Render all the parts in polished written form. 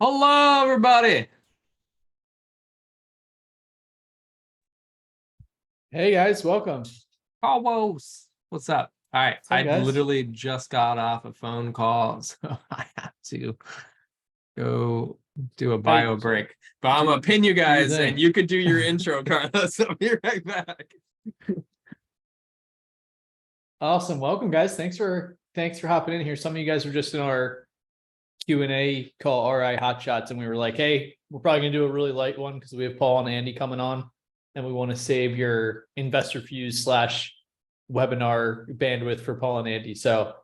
Hello, everybody. Hey guys, welcome. Carlos, what's up? All right, What's up, I guys? literally just got off a phone call, so I have to go do a Hey, bio break. But I'm gonna pin you do your guys, and thing. you could do your intro, Carlos. I'll be right back. Awesome. Welcome, guys. Thanks for hopping in here. Some of you guys were just in our Q&A call, RI Hot Shots, and we were like, hey, we're probably gonna do a really light one because we have Paul and Andy coming on, and we want to save your InvestorFuse slash webinar bandwidth for Paul and Andy. So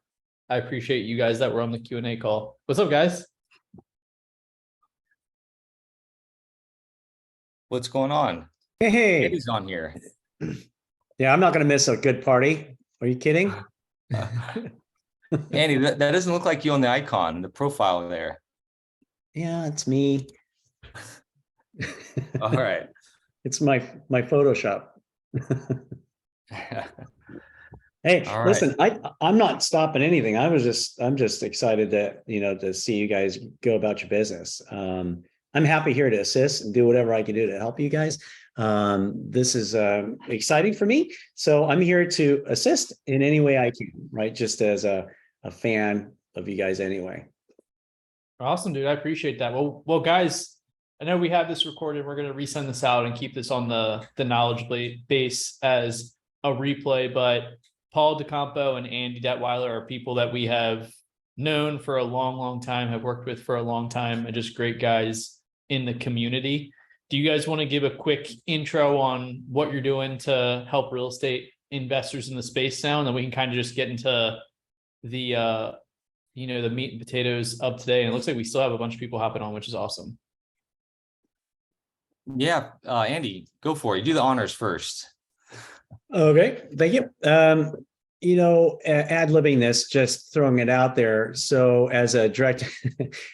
I appreciate you guys that were on the Q&A call. What's up, guys? What's going on? Hey, Andy's on here. yeah, I'm not going to miss a good party. Are you kidding? Andy, that doesn't look like you on the icon, the profile there. Yeah, it's me. All right. It's my Photoshop. Hey, All right. listen, I'm not stopping anything. I'm just excited to see you guys go about your business. I'm happy here to assist and do whatever I can do to help you guys. This is exciting for me. So I'm here to assist in any way I can, right? Just as a fan of you guys anyway. Awesome, dude. I appreciate that. Well, guys, I know we have this recorded. We're going to resend this out and keep this on the knowledge base as a replay. But Paul DeCampo and Andy Detweiler are people that we have known for a long, long time, have worked with for a long time, and just great guys in the community. Do you guys want to give a quick intro on what you're doing to help real estate investors in the space now? And then we can kind of just get into the the meat and potatoes of today. And it looks like we still have a bunch of people hopping on, which is awesome. Yeah, Andy, go for it. You do the honors first. Okay, thank you. Ad-libbing this, just throwing it out there. So as a direct,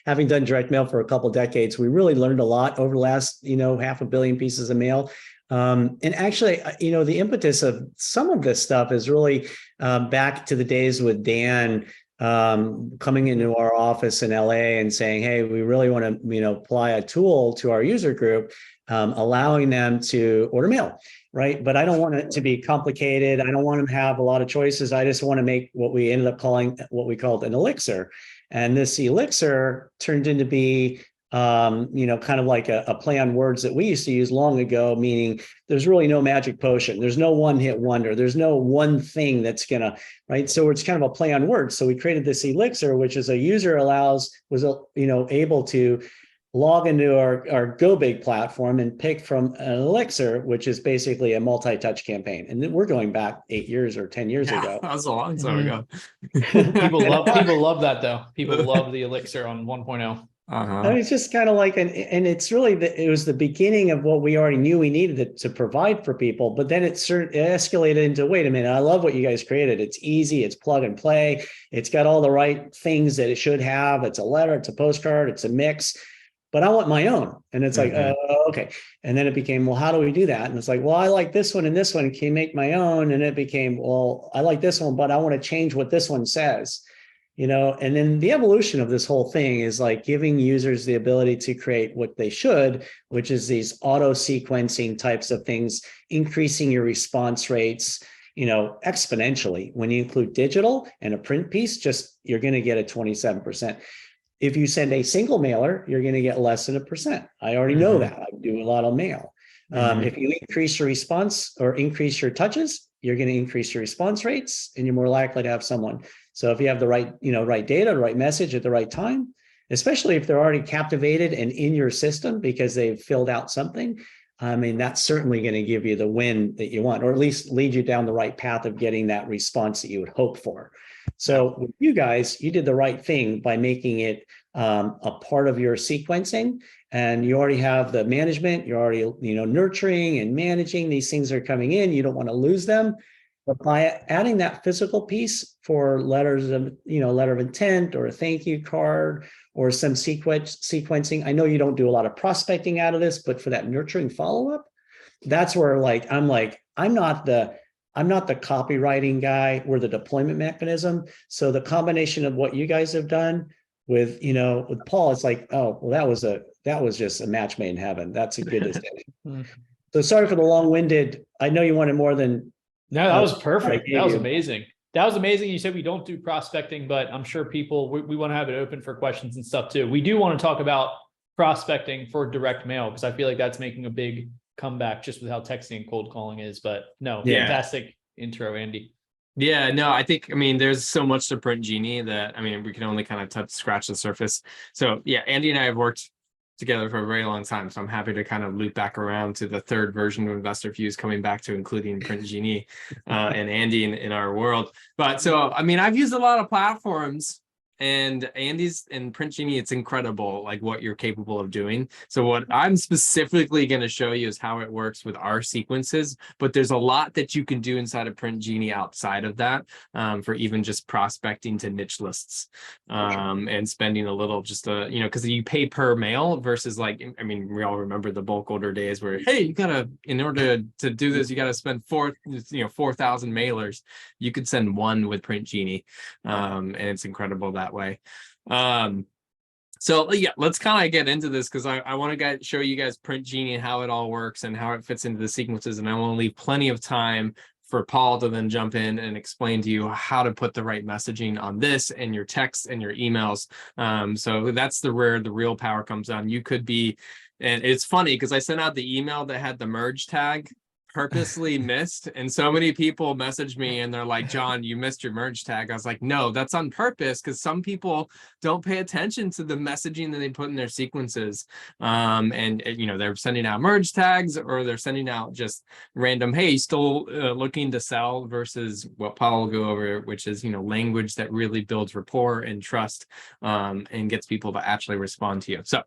having done direct mail for a couple of decades, we really learned a lot over the last, 500 million pieces of mail. And actually, the impetus of some of this stuff is really back to the days with Dan coming into our office in LA and saying, hey, we really want to, apply a tool to our user group, allowing them to order mail. Right. But I don't want it to be complicated. I don't want them to have a lot of choices. I just want to make what we ended up calling what we called an elixir. And this elixir turned into be, kind of like a play on words that we used to use long ago, meaning there's really no magic potion. There's no one hit wonder. There's no one thing that's going to, right. So it's kind of a play on words. So we created this elixir, which is a user was able to log into our GoBig platform and pick from an elixir, which is basically a multi-touch campaign. And we're going back 8 years or 10 years ago. That was a long time ago. People love that though. People love the elixir on 1.0. Uh-huh. I mean, it's just kind of like, and it's really, it was the beginning of what we already knew we needed to provide for people. But then it escalated into, wait a minute, I love what you guys created. It's easy. It's plug and play. It's got all the right things that it should have. It's a letter, it's a postcard, it's a mix. But I want my own. And it's like, okay. And then it became, well, how do we do that? And it's like, well, I like this one and this one. Can you make my own? And it became, well, I like this one, but I want to change what this one says. And then the evolution of this whole thing is like giving users the ability to create what they should, which is these auto sequencing types of things, increasing your response rates, exponentially. When you include digital and a print piece, you're going to get a 27%. If you send a single mailer, you're going to get less than 1%. I already know that. I do a lot of mail. If you increase your response or increase your touches, you're going to increase your response rates and you're more likely to have someone. So if you have the right, right data, the right message at the right time, especially if they're already captivated and in your system because they've filled out something, I mean, that's certainly going to give you the win that you want, or at least lead you down the right path of getting that response that you would hope for. So with you guys, you did the right thing by making it a part of your sequencing, and you already have the management. You're already, nurturing and managing. These things are coming in. You don't want to lose them. But by adding that physical piece for letters of, letter of intent or a thank you card or some sequencing, I know you don't do a lot of prospecting out of this, but for that nurturing follow-up, that's where I'm not the copywriting guy. We're the deployment mechanism. So the combination of what you guys have done with, with Paul, it's like, oh, well, that was just a match made in heaven. That's a good decision. So sorry for the long-winded. I know you wanted more than. No, that was I perfect. gave That was you. amazing. That was amazing. You said we don't do prospecting, but I'm sure people, we want to have it open for questions and stuff too. We do want to talk about prospecting for direct mail because I feel like that's making a big comeback just with how texting and cold calling is. But no, Yeah. fantastic intro, Andy. Yeah, no, I think, there's so much to PrintGenie that, we can only kind of scratch the surface. So yeah, Andy and I have worked together for a very long time. So I'm happy to kind of loop back around to the third version of InvestorFuse, coming back to including PrintGenie and Andy in our world. But so, I've used a lot of platforms, and Andy's and PrintGenie, it's incredible like what you're capable of doing. So what I'm specifically going to show you is how it works with our sequences, but there's a lot that you can do inside of PrintGenie outside of that, for even just prospecting to niche lists, and spending a little because you pay per mail versus we all remember the bulk order days where, hey, you gotta, in order to do this, you gotta spend 4,000 mailers. You could send one with PrintGenie, and it's incredible that way. So yeah, let's kind of get into this because I want to show you guys PrintGenie and how it all works and how it fits into the sequences, and I want to leave plenty of time for Paul to then jump in and explain to you how to put the right messaging on this and your texts and your emails. So that's where the real power comes on. You could be, and it's funny because I sent out the email that had the merge tag purposely missed, and so many people messaged me and they're like, John, you missed your merge tag. I was like, no, that's on purpose, because some people don't pay attention to the messaging that they put in their sequences, and they're sending out merge tags, or they're sending out just random, hey, still looking to sell, versus what Paul will go over, which is language that really builds rapport and trust, and gets people to actually respond to you. So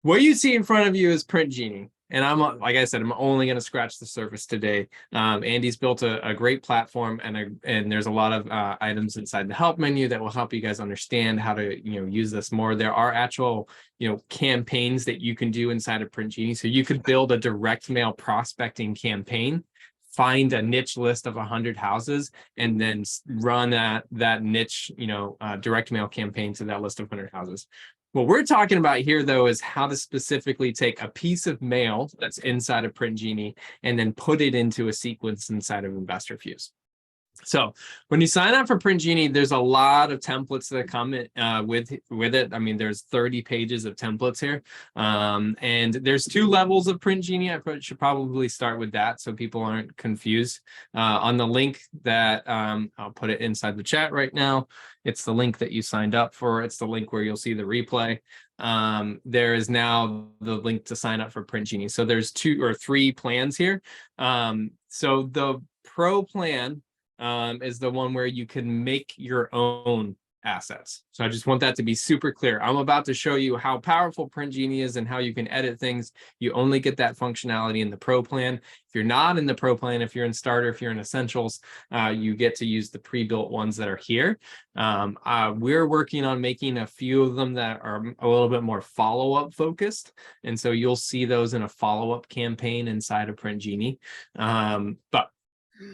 what you see in front of you is PrintGenie. And like I said, I'm only going to scratch the surface today. Andy's built a great platform, and there's a lot of items inside the help menu that will help you guys understand how to use this more. There are actual campaigns that you can do inside of PrintGenie. So you could build a direct mail prospecting campaign, find a niche list of 100 houses, and then run that niche direct mail campaign to that list of 100 houses. What we're talking about here, though, is how to specifically take a piece of mail that's inside of PrintGenie and then put it into a sequence inside of InvestorFuse. So when you sign up for PrintGenie, there's a lot of templates that come with it. There's 30 pages of templates here. And there's 2 levels of PrintGenie. I should probably start with that so people aren't confused. On the link that I'll put it inside the chat right now. It's the link that you signed up for. It's the link where you'll see the replay. There is now the link to sign up for PrintGenie. So there's 2 or 3 plans here. So the Pro plan is the one where you can make your own assets. So I just want that to be super clear. I'm about to show you how powerful PrintGenie is and how you can edit things. You only get that functionality in the Pro plan. If you're not in the Pro plan, if you're in Starter, if you're in Essentials, you get to use the pre-built ones that are here. We're working on making a few of them that are a little bit more follow-up focused. And so you'll see those in a follow-up campaign inside of PrintGenie. But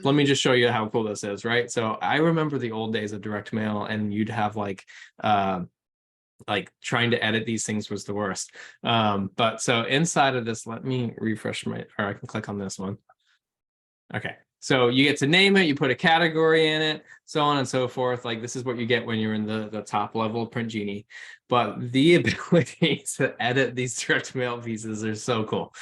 let me just show you how cool this is, right? So I remember the old days of direct mail, and you'd have like trying to edit these things was the worst. But so inside of this, let me refresh or I can click on this one. Okay. So you get to name it, you put a category in it, so on and so forth. Like this is what you get when you're in the top level of PrintGenie. But the ability to edit these direct mail pieces are so cool.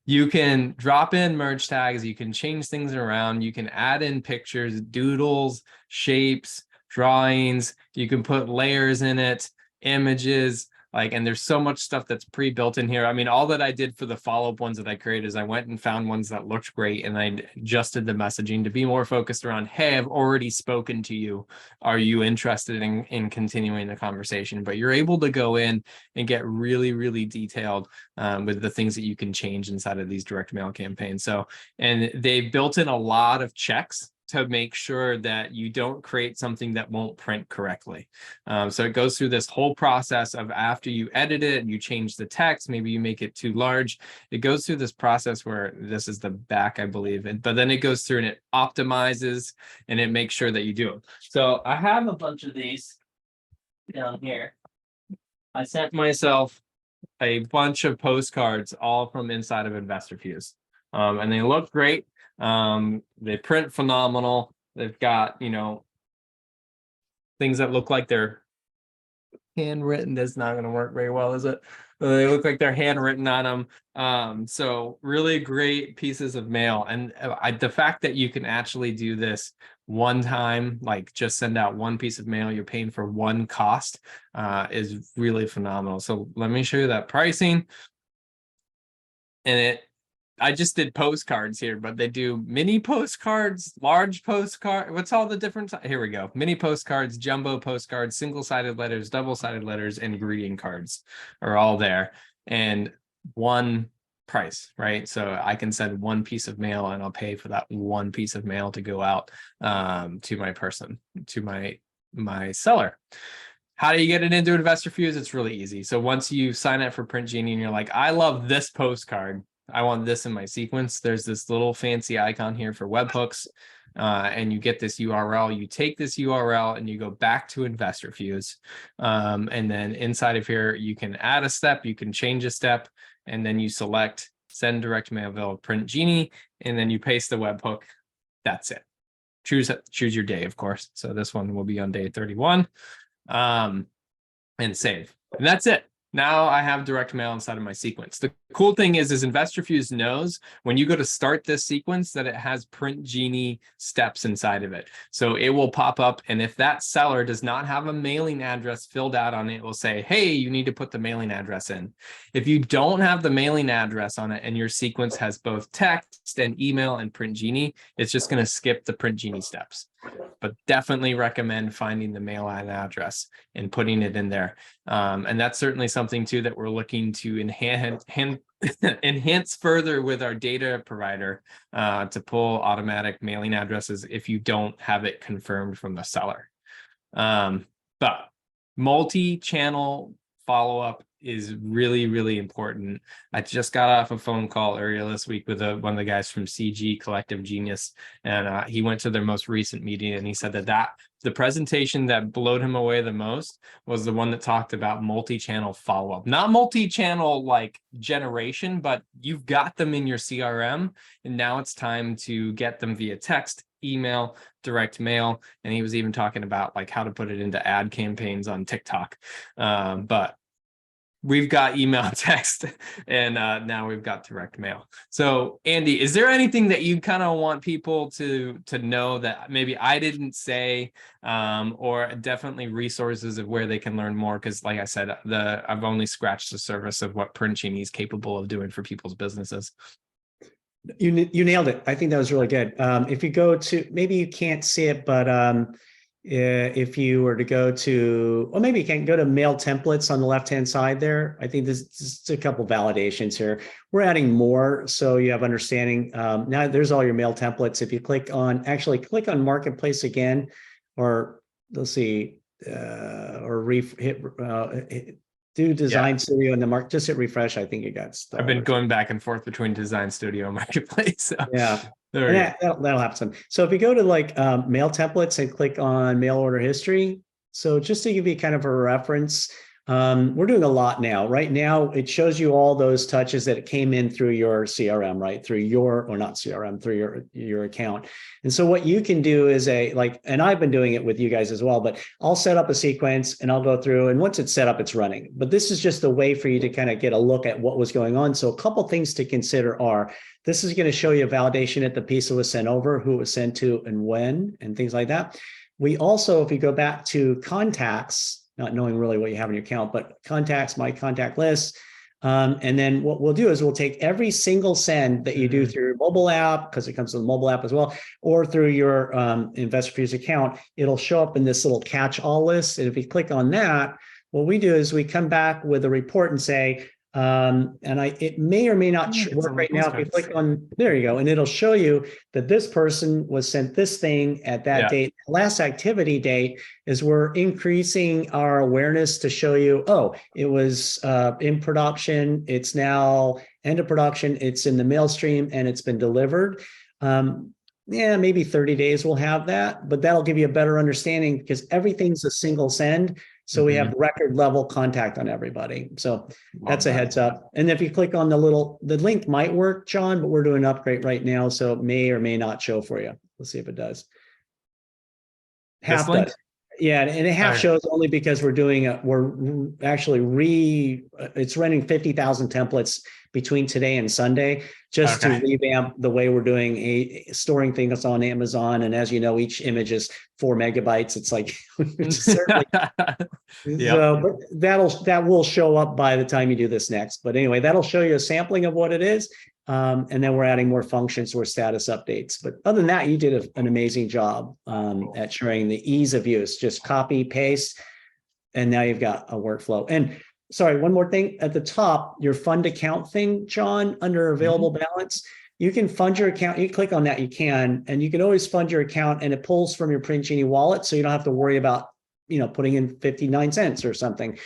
You can drop in merge tags, you can change things around, you can add in pictures, doodles, shapes, drawings, you can put layers in it, images, and there's so much stuff that's pre-built in here. All that I did for the follow-up ones that I created is I went and found ones that looked great, and I adjusted the messaging to be more focused around, hey, I've already spoken to you. Are you interested in continuing the conversation? But you're able to go in and get really, really detailed with the things that you can change inside of these direct mail campaigns. So, and they built in a lot of checks to make sure that you don't create something that won't print correctly. So it goes through this whole process of after you edit it, you change the text, maybe you make it too large. It goes through this process where this is the back, I believe, but then it goes through and it optimizes and it makes sure that you do it. So I have a bunch of these down here. I sent myself a bunch of postcards, all from inside of InvestorFuse. And they look great. They print phenomenal. They've got, you know, things that look like they're handwritten. That's not going to work very well, is it? They look like they're handwritten on them. So really great pieces of mail. And the fact that you can actually do this one time, like just send out one piece of mail, you're paying for one cost, is really phenomenal. So let me show you that pricing. And I just did postcards here, but they do mini postcards, large postcard. What's all the different? Here we go. Mini postcards, jumbo postcards, single-sided letters, double-sided letters, and greeting cards are all there. And one price, right? So I can send one piece of mail and I'll pay for that one piece of mail to go out to my person, to my seller. How do you get it into InvestorFuse? It's really easy. So once you sign up for PrintGenie and you're like, I love this postcard, I want this in my sequence, there's this little fancy icon here for webhooks, and you get this URL. You take this URL and you go back to InvestorFuse. And then inside of here, you can add a step, you can change a step, and then you select send direct mail via PrintGenie, and then you paste the webhook. That's it. Choose your day, of course. So this one will be on day 31. And save. And that's it. Now I have direct mail inside of my sequence. The cool thing is InvestorFuse knows when you go to start this sequence that it has PrintGenie steps inside of it. So it will pop up, and if that seller does not have a mailing address filled out on it, it will say, hey, you need to put the mailing address in. If you don't have the mailing address on it and your sequence has both text and email and PrintGenie, it's just going to skip the PrintGenie steps. But definitely recommend finding the mail address and putting it in there. And that's certainly something too that we're looking to enhance further with our data provider, to pull automatic mailing addresses if you don't have it confirmed from the seller. But multi-channel follow-up is really, really important. I just got off a phone call earlier this week with one of the guys from CG Collective Genius, and he went to their most recent meeting, and he said that the presentation that blew him away the most was the one that talked about multi-channel follow-up. Not multi-channel like generation, but you've got them in your CRM, and now it's time to get them via text, email, direct mail. And he was even talking about like how to put it into ad campaigns on TikTok. But we've got email, text, and now we've got direct mail. So Andy, is there anything that you kind of want people to know that maybe I didn't say, or definitely resources of where they can learn more? Because like I said, I've only scratched the surface of what PrintGenie is capable of doing for people's businesses. You nailed it. I think that was really good. If you go to, maybe you can't see it, but if you were to go to, or maybe you can go to mail templates on the left-hand side there. I think this is a couple validations here. We're adding more, so you have understanding. Now there's all your mail templates. If you click on Marketplace again, or let's see, or do Design Studio in the just hit refresh. I think you got stuff. I've been going back and forth between Design Studio and Marketplace. So. Yeah. That'll happen. So if you go to like mail templates and click on mail order history, so just to give you kind of a reference, we're doing a lot now. Right now, it shows you all those touches that came in through your CRM, right? Through your, or not CRM, through your account. And so what you can do is and I've been doing it with you guys as well, but I'll set up a sequence and I'll go through, and once it's set up, it's running. But this is just a way for you to kind of get a look at what was going on. So a couple things to consider are, this is going to show you a validation that the piece was sent over, who it was sent to, and when, and things like that. We also, if you go back to contacts, not knowing really what you have in your account, but contacts, my contact list. And then what we'll do is we'll take every single send that you do through your mobile app, because it comes to the mobile app as well, or through your InvestorFuse account, it'll show up in this little catch-all list. And if you click on that, what we do is we come back with a report and say, it may or may not work right now. If you click on, there you go, and it'll show you that this person was sent this thing at that date. Last activity date is we're increasing our awareness to show you, oh, it was in production. It's now end of production. It's in the mail stream and it's been delivered. yeah, maybe 30 days we'll have that, but that'll give you a better understanding because everything's a single send. So we have record level contact on everybody. So that's a heads up. And if you click on the link might work, John, but we're doing an upgrade right now. So it may or may not show for you. Let's see if it does. Half does. Yeah, and it half shows only because we're doing we're actually it's running 50,000 templates between today and Sunday just to revamp the way we're doing storing things on Amazon. And as you know, each image is 4 megabytes. It's like certainly so, but that will show up by the time you do this next. But anyway, that'll show you a sampling of what it is. And then we're adding more functions or status updates. But other than that, you did an amazing job at showing the ease of use. Just copy, paste, and now you've got a workflow. And sorry, one more thing at the top, your fund account thing, John, under available balance, you can fund your account. You click on that, you can, and you can always fund your account, and it pulls from your PrintGenie wallet, so you don't have to worry about putting in 59 cents or something.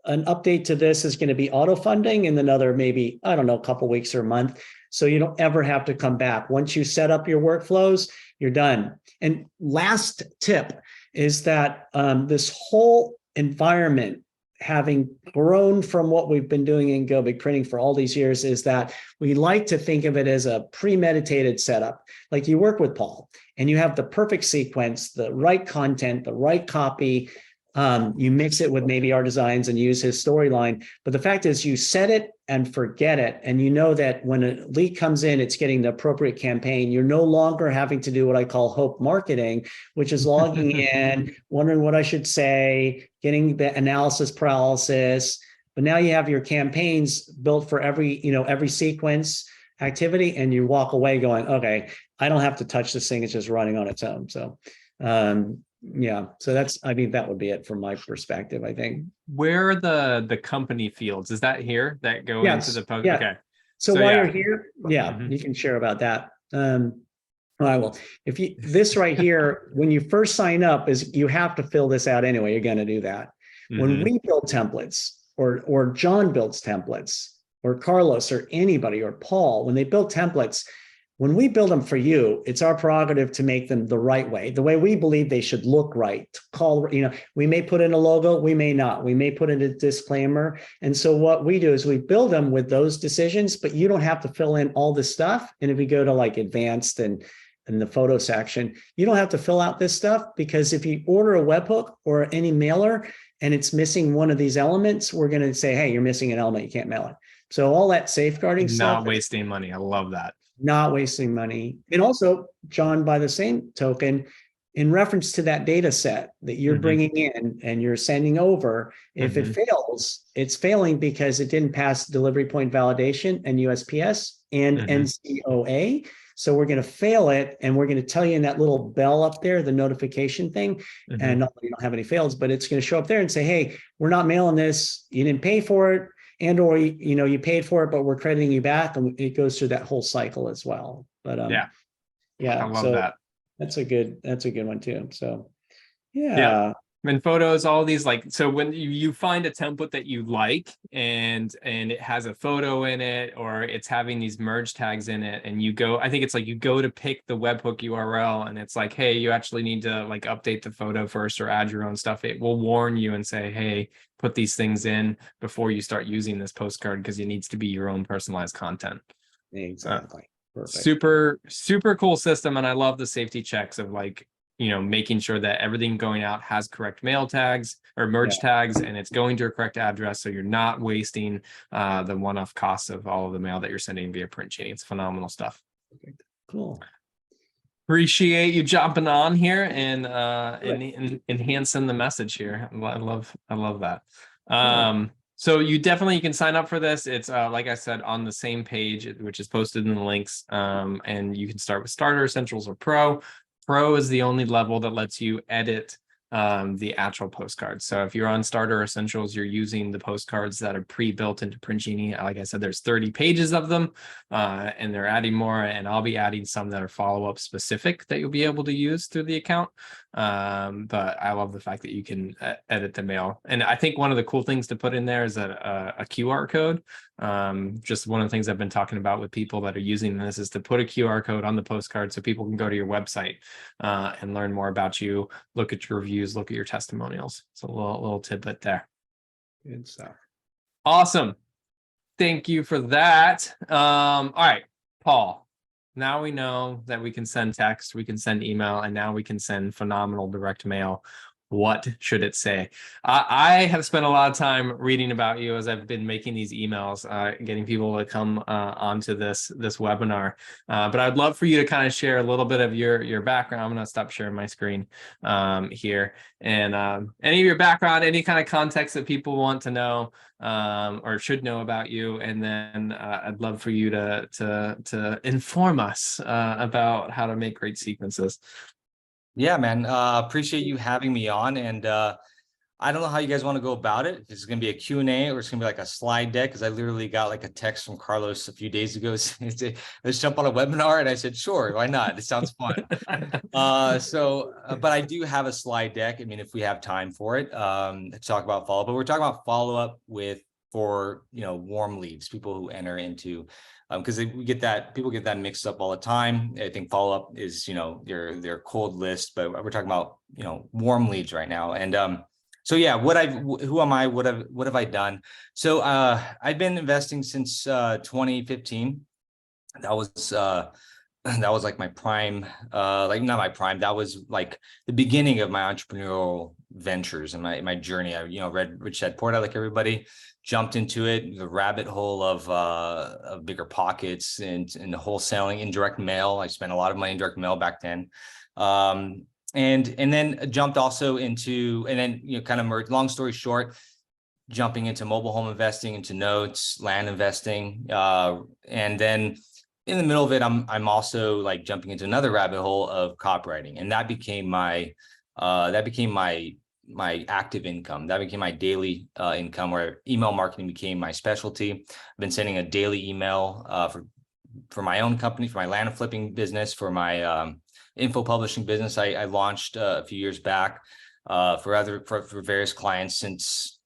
An update to this is going to be auto funding in another maybe, I don't know, a couple of weeks or a month. So you don't ever have to come back. Once you set up your workflows, you're done. And last tip is that this whole environment, having grown from what we've been doing in Go Big Printing for all these years, is that we like to think of it as a premeditated setup. Like you work with Paul and you have the perfect sequence, the right content, the right copy. You mix it with maybe our designs and use his storyline. But the fact is you set it and forget it. And you know that when a lead comes in, it's getting the appropriate campaign. You're no longer having to do what I call hope marketing, which is logging in, wondering what I should say, getting the analysis paralysis. But now you have your campaigns built for every sequence activity, and you walk away going, okay, I don't have to touch this thing. It's just running on its own. So, yeah, so that would be it from my perspective, I think. Where are the company fields? Is that here that go into the post? Yeah. Okay. So while you're here, you can share about that. I will. This right here, when you first sign up, is you have to fill this out anyway. You're going to do that. When we build templates, or John builds templates, or Carlos, or anybody, or Paul, when they build templates, when we build them for you, it's our prerogative to make them the right way we believe they should look right. We may put in a logo, we may not. We may put in a disclaimer. And so what we do is we build them with those decisions, but you don't have to fill in all this stuff. And if we go to like advanced and the photo section, you don't have to fill out this stuff, because if you order a webhook or any mailer and it's missing one of these elements, we're going to say, hey, you're missing an element, you can't mail it. So all that safeguarding stuff. Not wasting money. I love that. Not wasting money. And also, John, by the same token, in reference to that data set that you're bringing in and you're sending over, if it fails, it's failing because it didn't pass delivery point validation and USPS and NCOA. So we're going to fail it, and we're going to tell you in that little bell up there, the notification thing, and not that you don't have any fails, but it's going to show up there and say, hey, we're not mailing this. You didn't pay for it. And or you paid for it, but we're crediting you back, and it goes through that whole cycle as well. But yeah, I love that. That's a good one too. So yeah. And photos, all these, so when you find a template that you like and it has a photo in it, or it's having these merge tags in it, and you go to pick the webhook URL, and it's like, hey, you actually need to update the photo first or add your own stuff. It will warn you and say, hey, put these things in before you start using this postcard, because it needs to be your own personalized content. Exactly. Perfect. Super, super cool system. And I love the safety checks of making sure that everything going out has correct mail tags or merge tags, and it's going to a correct address. So you're not wasting the one-off costs of all of the mail that you're sending via PrintGenie. It's phenomenal stuff. Cool. Appreciate you jumping on here and enhancing the message here. I love that. So you can sign up for this. It's like I said, on the same page, which is posted in the links. And you can start with Starter, Essentials, or Pro. Pro is the only level that lets you edit the actual postcards. So if you're on Starter or Essentials, you're using the postcards that are pre-built into PrintGenie. Like I said, there's 30 pages of them, and they're adding more, and I'll be adding some that are follow-up specific that you'll be able to use through the account. But I love the fact that you can edit the mail. And I think one of the cool things to put in there is a QR code. Just one of the things I've been talking about with people that are using this is to put a QR code on the postcard so people can go to your website and learn more about you, look at your reviews, look at your testimonials. So a little tidbit there. Good stuff. Awesome. Thank you for that. All right, Paul. Now we know that we can send text, we can send email, and now we can send phenomenal direct mail. What should it say? I have spent a lot of time reading about you as I've been making these emails, getting people to come onto this webinar. But I'd love for you to kind of share a little bit of your background. I'm going to stop sharing my screen here, and any of your background, any kind of context that people want to know or should know about you, and then I'd love for you to inform us about how to make great sequences. Yeah, man. Appreciate you having me on. And I don't know how you guys want to go about it. If it's going to be a Q&A or it's going to be like a slide deck, because I literally got like a text from Carlos a few days ago saying, let's jump on a webinar. And I said, sure, why not? It sounds fun. But I do have a slide deck. I mean, if we have time for it, to talk about follow-up, but we're talking about follow-up for warm leads, people who enter into, because people get that mixed up all the time. I think follow-up is their cold list, but we're talking about warm leads right now. And so yeah, who am I? What have I done? So I've been investing since 2015. That was like my prime, like not my prime. That was like the beginning of my entrepreneurial ventures and my journey. I read Rich Dad Poor Dad like everybody, jumped into it, the rabbit hole of bigger pockets and the wholesaling, indirect mail. I spent a lot of money in direct mail back then. And then jumped also into, and then kind of merged, long story short, jumping into mobile home investing, into notes, land investing, and then in the middle of it, I'm also like jumping into another rabbit hole of copywriting, and that became my active income. That became my daily income, where email marketing became my specialty. I've been sending a daily email for my own company, for my land flipping business, for my info publishing business. I launched a few years back for various clients since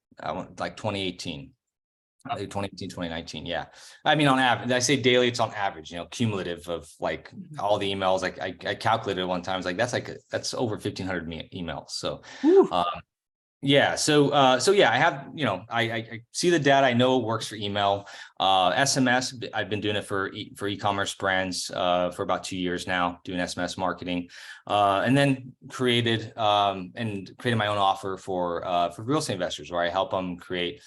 like 2018. 2018, 2019. Yeah. I mean, on average, I say daily, it's on average, cumulative of like all the emails. Like I calculated one time, it's like, that's over 1,500 emails. So, yeah. So yeah, I have, I see the data. I know it works for email, SMS. I've been doing it for e-commerce brands, for about 2 years now, doing SMS marketing, and then created my own offer for real estate investors, where I help them create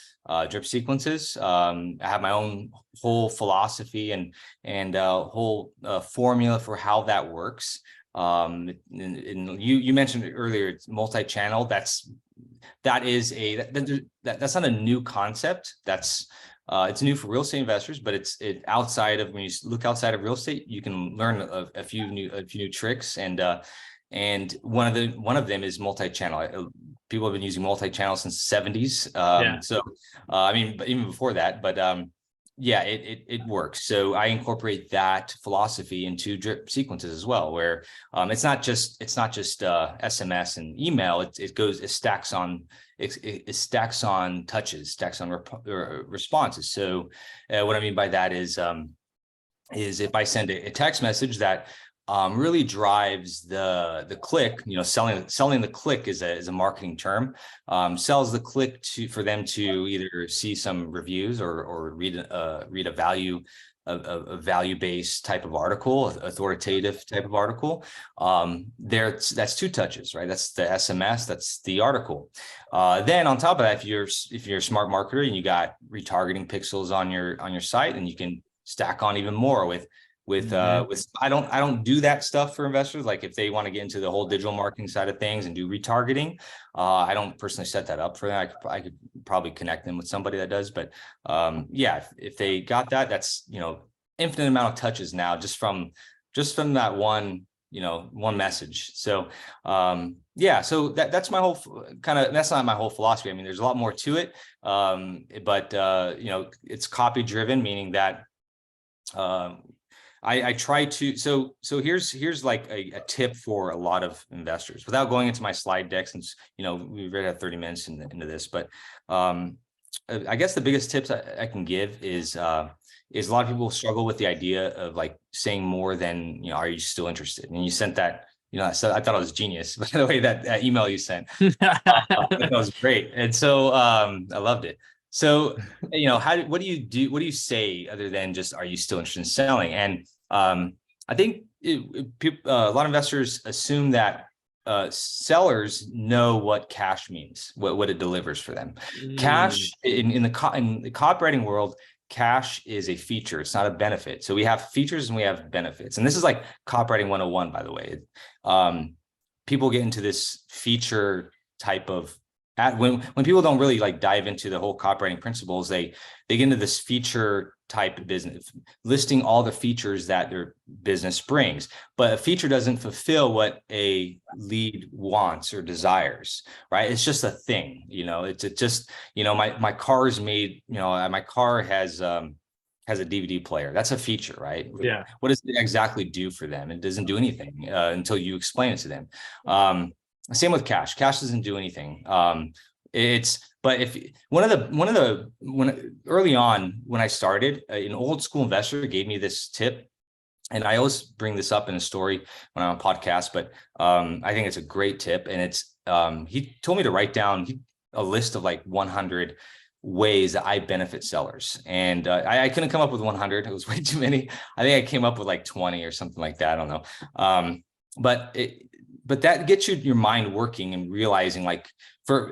drip sequences. I have my own whole philosophy and whole formula for how that works. And you mentioned earlier, it's multi-channel. That's not a new concept. It's new for real estate investors, but when you look outside of real estate, you can learn a few new tricks. And one of them is multi-channel. People have been using multi-channel since the 70s. So I mean, but even before that, but yeah, it works. So I incorporate that philosophy into drip sequences as well, where it's not just SMS and email. It stacks on touches, stacks on responses. So what I mean by that is if I send a text message that really drives the click, selling the click is a marketing term, sells the click for them to either see some reviews or read a value-based type of article, authoritative type of article. That's 2 touches, right? That's the SMS, that's the article. Then on top of that, if you're a smart marketer and you got retargeting pixels on your site, and you can stack on even more with I don't do that stuff for investors. Like if they want to get into the whole digital marketing side of things and do retargeting, I don't personally set that up for them. I could probably connect them with somebody that does, but yeah, if they got that, that's infinite amount of touches now just from that one message. So yeah, so that's my whole that's not my whole philosophy. I mean, there's a lot more to it, but it's copy driven, meaning that I try to, so here's like a tip for a lot of investors without going into my slide deck, since, you know, we've already had 30 minutes into this, but I guess the biggest tips I can give is a lot of people struggle with the idea of like saying more than, you know, are you still interested? And you sent that, you know, I thought it was genius, by the way, that email you sent, that was great. And so I loved it. So, you know, what do you do? What do you say other than just, are you still interested in selling? And I think a lot of investors assume that sellers know what cash means, what it delivers for them. Cash in the copywriting world, cash is a feature. It's not a benefit. So we have features and we have benefits. And this is like copywriting 101, by the way. People get into this feature type of when people don't really like dive into the whole copywriting principles, they get into this feature type business, listing all the features that their business brings. But a feature doesn't fulfill what a lead wants or desires, right? It's just a thing, you know. It's just, you know, my car is made, you know, my car has a DVD player. That's a feature, right? Yeah. What does it exactly do for them? It doesn't do anything until you explain it to them. Same with cash. Cash doesn't do anything. But if when early on when I started, an old school investor gave me this tip, and I always bring this up in a story when I'm on a podcast, but I think it's a great tip. And it's he told me to write down a list of like 100 ways that I benefit sellers. And I couldn't come up with 100. It was way too many. I think I came up with like 20 or something like that. I don't know. But that gets your mind working and realizing, like,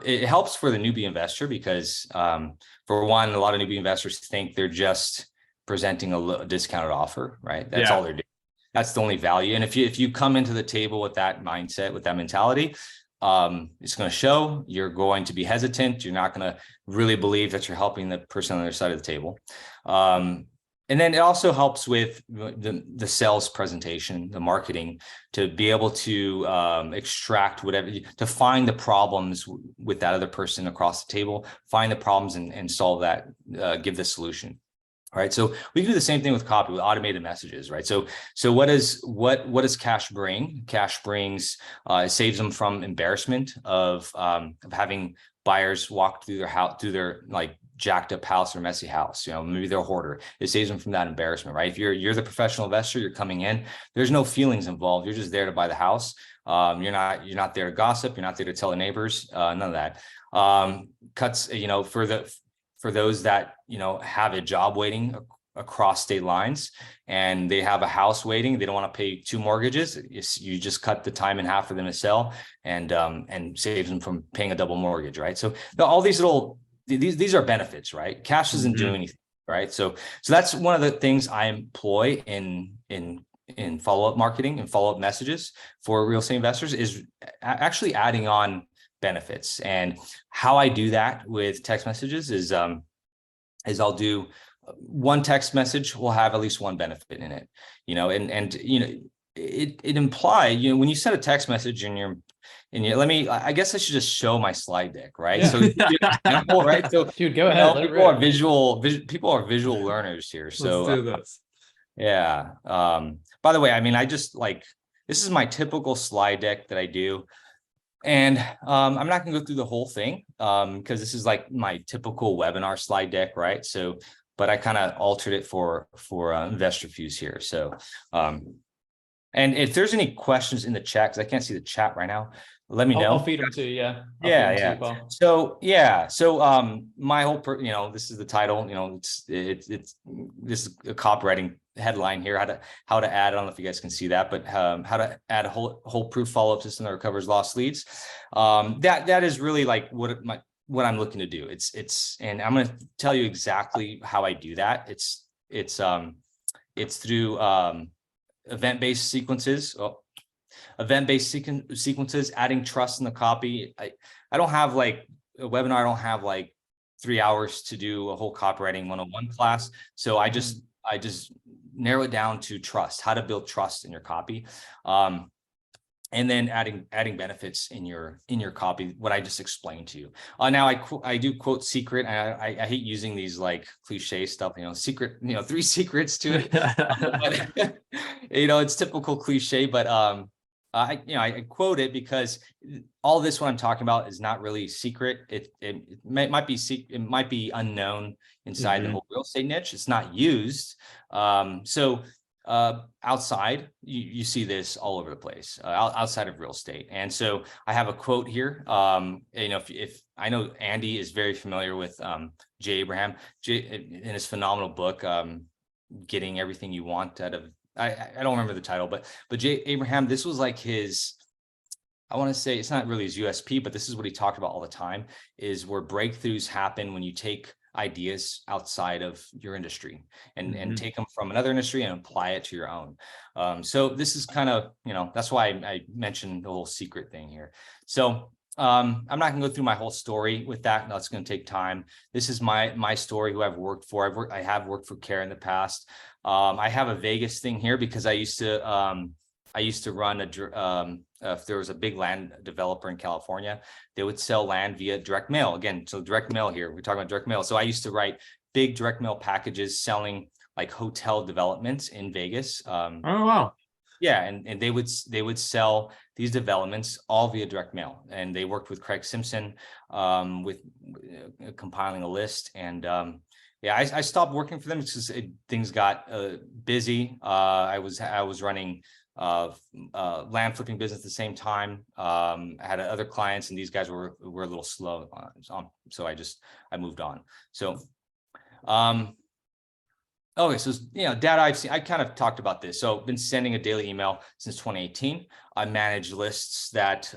it helps for the newbie investor because for one, a lot of newbie investors think they're just presenting a discounted offer, right? That's all they're doing. That's the only value. And if you come into the table with that mindset, with that mentality, it's going to show. You're going to be hesitant. You're not going to really believe that you're helping the person on the other side of the table. And then it also helps with the sales presentation, the marketing, to be able to extract whatever, to find the problems with that other person across the table, find the problems and solve that, give the solution. All right. So we can do the same thing with copy, with automated messages, right? So what does cash bring? Cash brings, it saves them from embarrassment of having buyers walk through their house, through their like jacked up house or messy house. You know, maybe they're a hoarder. It saves them from that embarrassment, right? If you're the professional investor, you're coming in, there's no feelings involved. You're just there to buy the house. You're not there to gossip. You're not there to tell the neighbors, none of that. Cuts, you know, for those that, you know, have a job waiting across state lines and they have a house waiting, they don't want to pay 2 mortgages. You just cut the time in half for them to sell and saves them from paying a double mortgage, right? So all these little, these are benefits, right? Cash doesn't do anything, right? So that's one of the things I employ in follow-up marketing and follow-up messages for real estate investors, is actually adding on benefits. And how I do that with text messages is I'll do one text message will have at least one benefit in it, you know, and you know, it imply, you know, when you send a text message I guess I should just show my slide deck, right? Yeah. So example, right? So dude, go ahead. People are visual learners here. So let's do this. Yeah. By the way, I mean, I just like, this is my typical slide deck that I do. And I'm not gonna go through the whole thing because this is like my typical webinar slide deck, right? So, but I kind of altered it for InvestorFuse here. So, and if there's any questions in the chat, because I can't see the chat right now, let me know. I'll feed them to you. Yeah. So my whole, you know, this is the title, you know, this is a copywriting headline here, how to add, I don't know if you guys can see that, but how to add a whole proof follow-up system that recovers lost leads. That is really like what I'm looking to do. And I'm going to tell you exactly how I do that. It's through event-based sequences. Event-based sequences, adding trust in the copy. I don't have like a webinar. I don't have like 3 hours to do a whole copywriting 101 class. So I just narrow it down to trust, how to build trust in your copy. And and then adding benefits in your copy, what I just explained to you. Now I do quote secret. I hate using these like cliche stuff, secret, 3 secrets to it. But, it's typical cliche, but I quote it because all this what I'm talking about is not really secret. It might be unknown inside the whole real estate niche. It's not used. Outside, you see this all over the place, outside of real estate. And so I have a quote here. If I know Andy is very familiar with Jay Abraham in his phenomenal book, Getting Everything You Want Out of, I don't remember the title, but Jay Abraham, this was like his, I want to say it's not really his USP, but this is what he talked about all the time, is where breakthroughs happen when you take ideas outside of your industry and take them from another industry and apply it to your own. So this is kind of, that's why I mentioned the whole secret thing here. So I'm not gonna go through my whole story with that. That's going to take time. This is my story, who I've worked for. I have worked for Care in the past. I have a Vegas thing here because I used to run if there was a big land developer in California, they would sell land via direct mail. Again, so direct mail here, we're talking about direct mail. So I used to write big direct mail packages selling like hotel developments in Vegas. Oh, wow. Yeah, and they would sell these developments all via direct mail. And they worked with Craig Simpson with compiling a list. And yeah, I stopped working for them because things got busy. I was running land flipping business at the same time. I had other clients, and these guys were a little slow so I moved on. So okay, so data I've seen, I kind of talked about this. So I've been sending a daily email since 2018. I manage lists that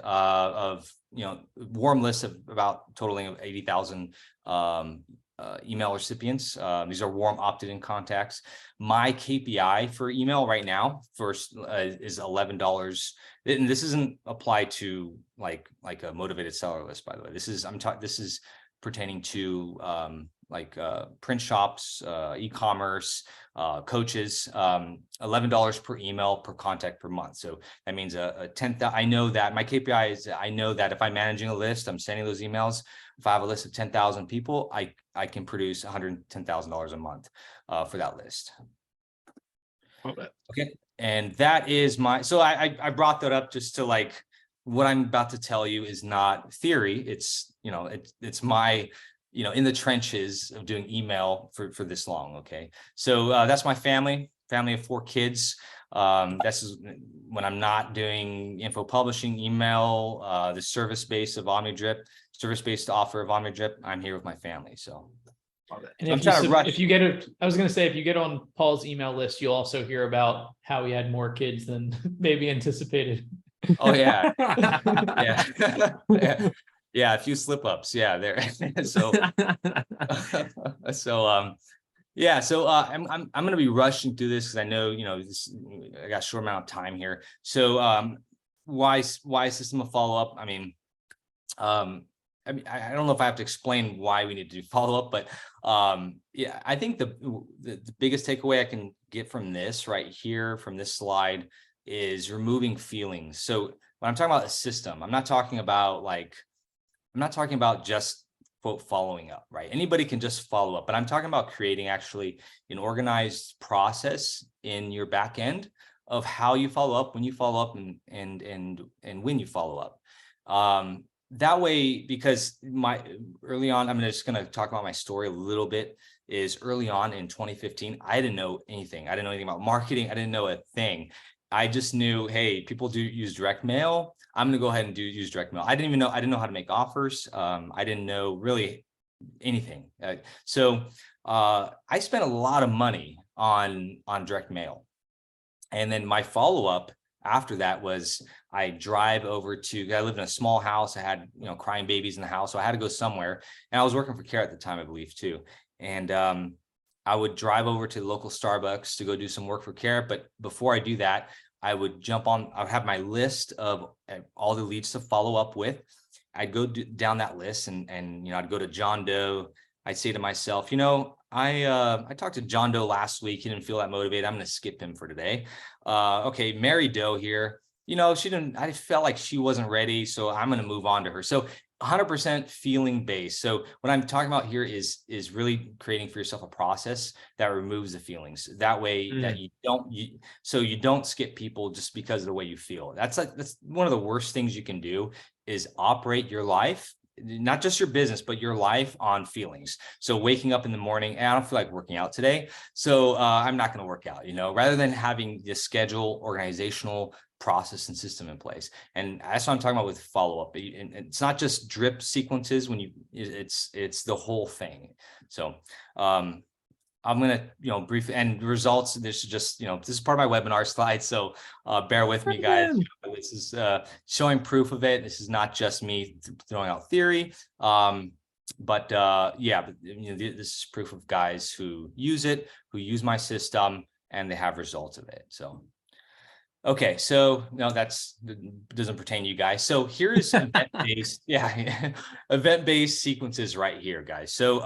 warm lists of about totaling of 80,000 email recipients. These are warm opted-in contacts. My KPI for email right now first is $11. And this isn't applied to like a motivated seller list, by the way. This is pertaining to print shops, e-commerce, coaches, $11 per email per contact per month. So that means I know that my KPI is, I know that if I'm managing a list, I'm sending those emails. If I have a list of 10,000 people, I can produce $110,000 a month for that list. Okay. And that is so I brought that up just to like, what I'm about to tell you is not theory. It's, it's my, in the trenches of doing email for this long. Okay. So that's my family of 4 kids. This is when I'm not doing info publishing, email, the service base of OmniDrip, service-based offer of OmniDrip. I'm here with my family. So, and if you get on Paul's email list, you'll also hear about how he had more kids than maybe anticipated. Oh yeah. Yeah. Yeah, a few slip ups. Yeah, there. So I'm going to be rushing through this because I know, I got a short amount of time here. So why system of follow-up? I mean, I don't know if I have to explain why we need to do follow-up, but yeah, I think the biggest takeaway I can get from this right here, from this slide, is removing feelings. So when I'm talking about a system, I'm not talking about just quote following up, right? Anybody can just follow up, but I'm talking about creating actually an organized process in your back end of how you follow up, when you follow up, and when you follow up. That way, because early on, I'm just going to talk about my story a little bit, is early on in 2015, I didn't know anything. I didn't know anything about marketing. I didn't know a thing. I just knew, hey, people do use direct mail. I'm going to go ahead and use direct mail. I didn't know how to make offers. I didn't know really anything. So I spent a lot of money on direct mail. And then my follow-up after that was I drive over I lived in a small house. I had, crying babies in the house. So I had to go somewhere. And I was working for Care at the time, I believe, too. And I would drive over to the local Starbucks to go do some work for Care. But before I do that, I would I would have my list of all the leads to follow up with. I'd go down that list and I'd go to John Doe. I'd say to myself, I talked to John Doe last week. He didn't feel that motivated. I'm going to skip him for today. Okay, Mary Doe here. you know, I felt like she wasn't ready, so I'm going to move on to her. So 100% feeling based. So what I'm talking about here is really creating for yourself a process that removes the feelings. That way that you don't skip people just because of the way you feel. That's one of the worst things you can do, is operate your life, not just your business, but your life on feelings. So waking up in the morning, I don't feel like working out today, so I'm not going to work out, you know, rather than having this schedule, organizational process and system in place. And that's what I'm talking about with follow-up. And it's not just drip sequences it's the whole thing. So I'm going to, you know, briefly, and results, this is just, you know, this is part of my webinar slide. So bear with me, guys. This is showing proof of it. This is not just me throwing out theory. But you know, this is proof of guys who use it, who use my system, and they have results of it. So okay, so no, that doesn't pertain to you guys. So here's event-based, event-based sequences right here, guys. So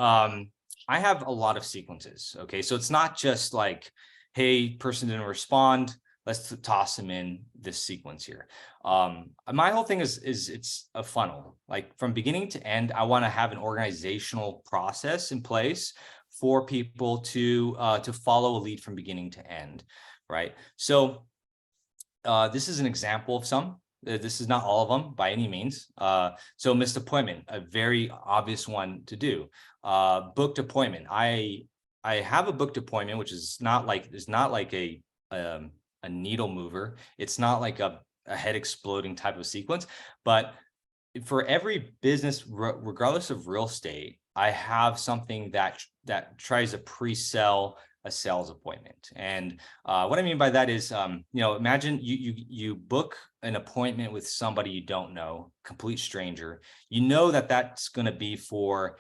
I have a lot of sequences. Okay, so it's not just like, hey, person didn't respond, let's toss them in this sequence here. My whole thing is it's a funnel. Like from beginning to end, I want to have an organizational process in place for people to follow a lead from beginning to end, right? So this is an example of some. This is not all of them by any means. So missed appointment, a very obvious one to do. Booked appointment. I have a booked appointment, which is not like a needle mover. It's not like a head exploding type of sequence. But for every business, regardless of real estate, I have something that tries to pre-sell a sales appointment. And what I mean by that is, you know, imagine you book an appointment with somebody you don't know, complete stranger. You know that that's going to be for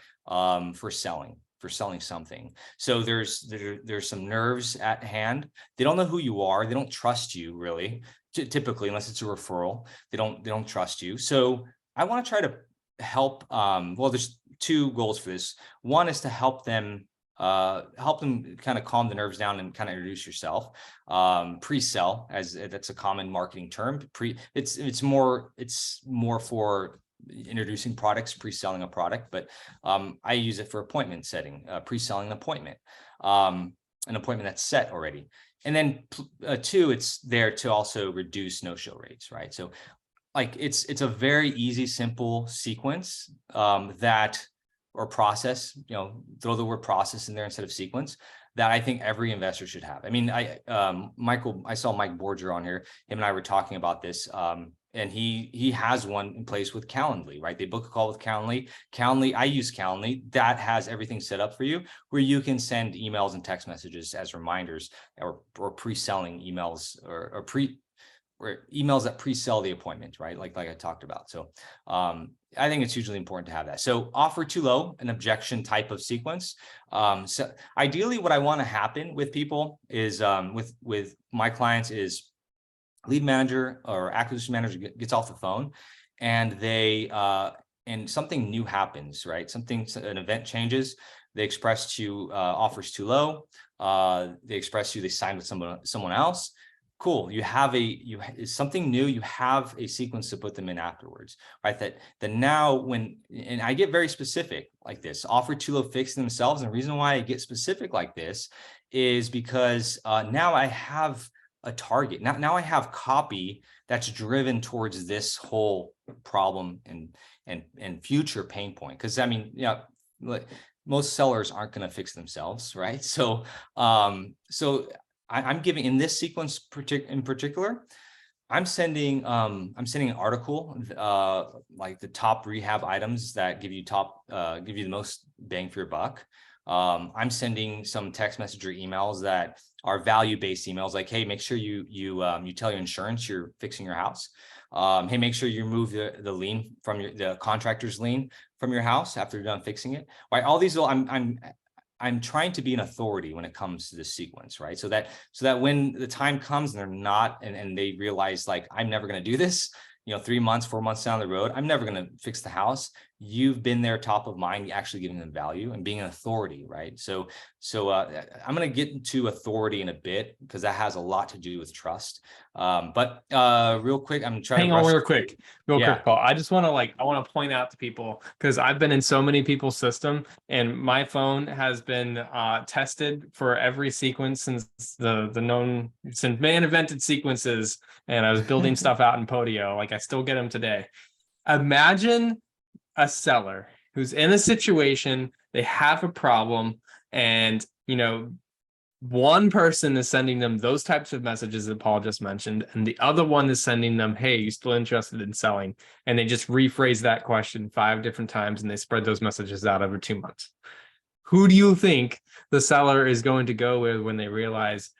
selling something. So there's some nerves at hand. They don't know who you are. They don't trust you really, typically, unless it's a referral. They don't trust you. So I want to try to help. Well, there's two goals for this. One is to help them kind of calm the nerves down and kind of introduce yourself. Pre-sell, as that's a common marketing term. It's more for introducing products, pre-selling a product, but I use it for appointment setting, pre-selling an appointment that's set already. And then two, it's there to also reduce no-show rates, right? So like it's a very easy, simple sequence or process, you know, throw the word process in there instead of sequence, that I think every investor should have. I mean, I saw Mike Borger on here. Him and I were talking about this, and he has one in place with Calendly, right? They book a call with Calendly. I use Calendly. That has everything set up for you, where you can send emails and text messages as reminders, or pre-selling emails, or emails that pre-sell the appointment, right? Like I talked about. So I think it's hugely important to have that. So offer too low, an objection type of sequence. So ideally what I want to happen with people is with my clients is lead manager or acquisition manager gets off the phone, and and something new happens, right? An event changes. They express to you offers too low. They express to you they signed with someone else. Cool. You have something new. You have a sequence to put them in afterwards, right? That now and I get very specific like this, offer too low, fix themselves. And the reason why I get specific like this is because now I have a target. Now I have copy that's driven towards this whole problem and future pain point. Because I mean, yeah, most sellers aren't going to fix themselves, right? So I'm giving in this sequence in particular, I'm sending an article, like the top rehab items that give you the most bang for your buck. I'm sending some text message or emails that are value-based emails, like, hey, make sure you tell your insurance you're fixing your house. Hey, make sure you remove the lien from the contractor's lien from your house after you're done fixing it. Right? All these I'm trying to be an authority when it comes to this sequence, right? So that when the time comes and they're not, and they realize like, I'm never going to do this, 3 months, 4 months down the road, I'm never going to fix the house. You've been there top of mind, actually giving them value and being an authority, right? So I'm going to get into authority in a bit, because that has a lot to do with trust. But real quick, I'm trying Hang to on rush. real quick, Paul. I just want to I want to point out to people, because I've been in so many people's system, and my phone has been tested for every sequence since since man invented sequences, and I was building stuff out in Podio. Like, I still get them today. Imagine a seller who's in a situation, they have a problem, and one person is sending them those types of messages that Paul just mentioned, and the other one is sending them, hey, you still interested in selling? And they just rephrase that question 5 different times, and they spread those messages out over 2 months. Who do you think the seller is going to go with when they realize,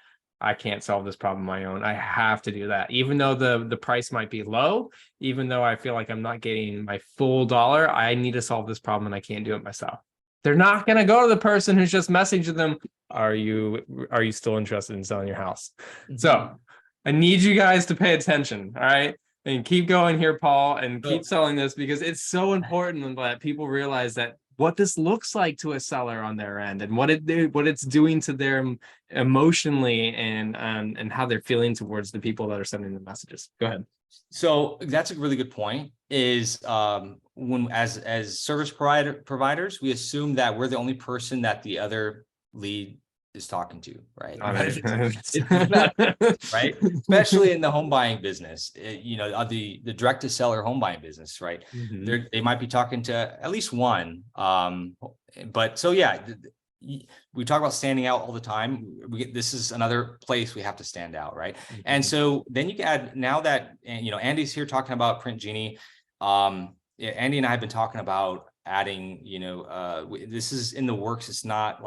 I can't solve this problem on my own? I have to do that. Even though the price might be low, even though I feel like I'm not getting my full dollar, I need to solve this problem and I can't do it myself. They're not going to go to the person who's just messaging them, are you still interested in selling your house? So I need you guys to pay attention. All right. And keep going here, Paul, and keep selling this, because it's so important that people realize that what this looks like to a seller on their end, and what it's doing to them emotionally, and how they're feeling towards the people that are sending the messages. Go ahead. So that's a really good point. Is when as service providers, we assume that we're the only person that the other lead is talking to, right? Right? Especially in the home buying business, the direct to seller home buying business, right? Mhm. They might be talking to at least one. But so yeah, we talk about standing out all the time. This is another place we have to stand out, right? And so then you can add, now that Andy's here talking about PrintGenie. Andy and I have been talking about adding, this is in the works. It's not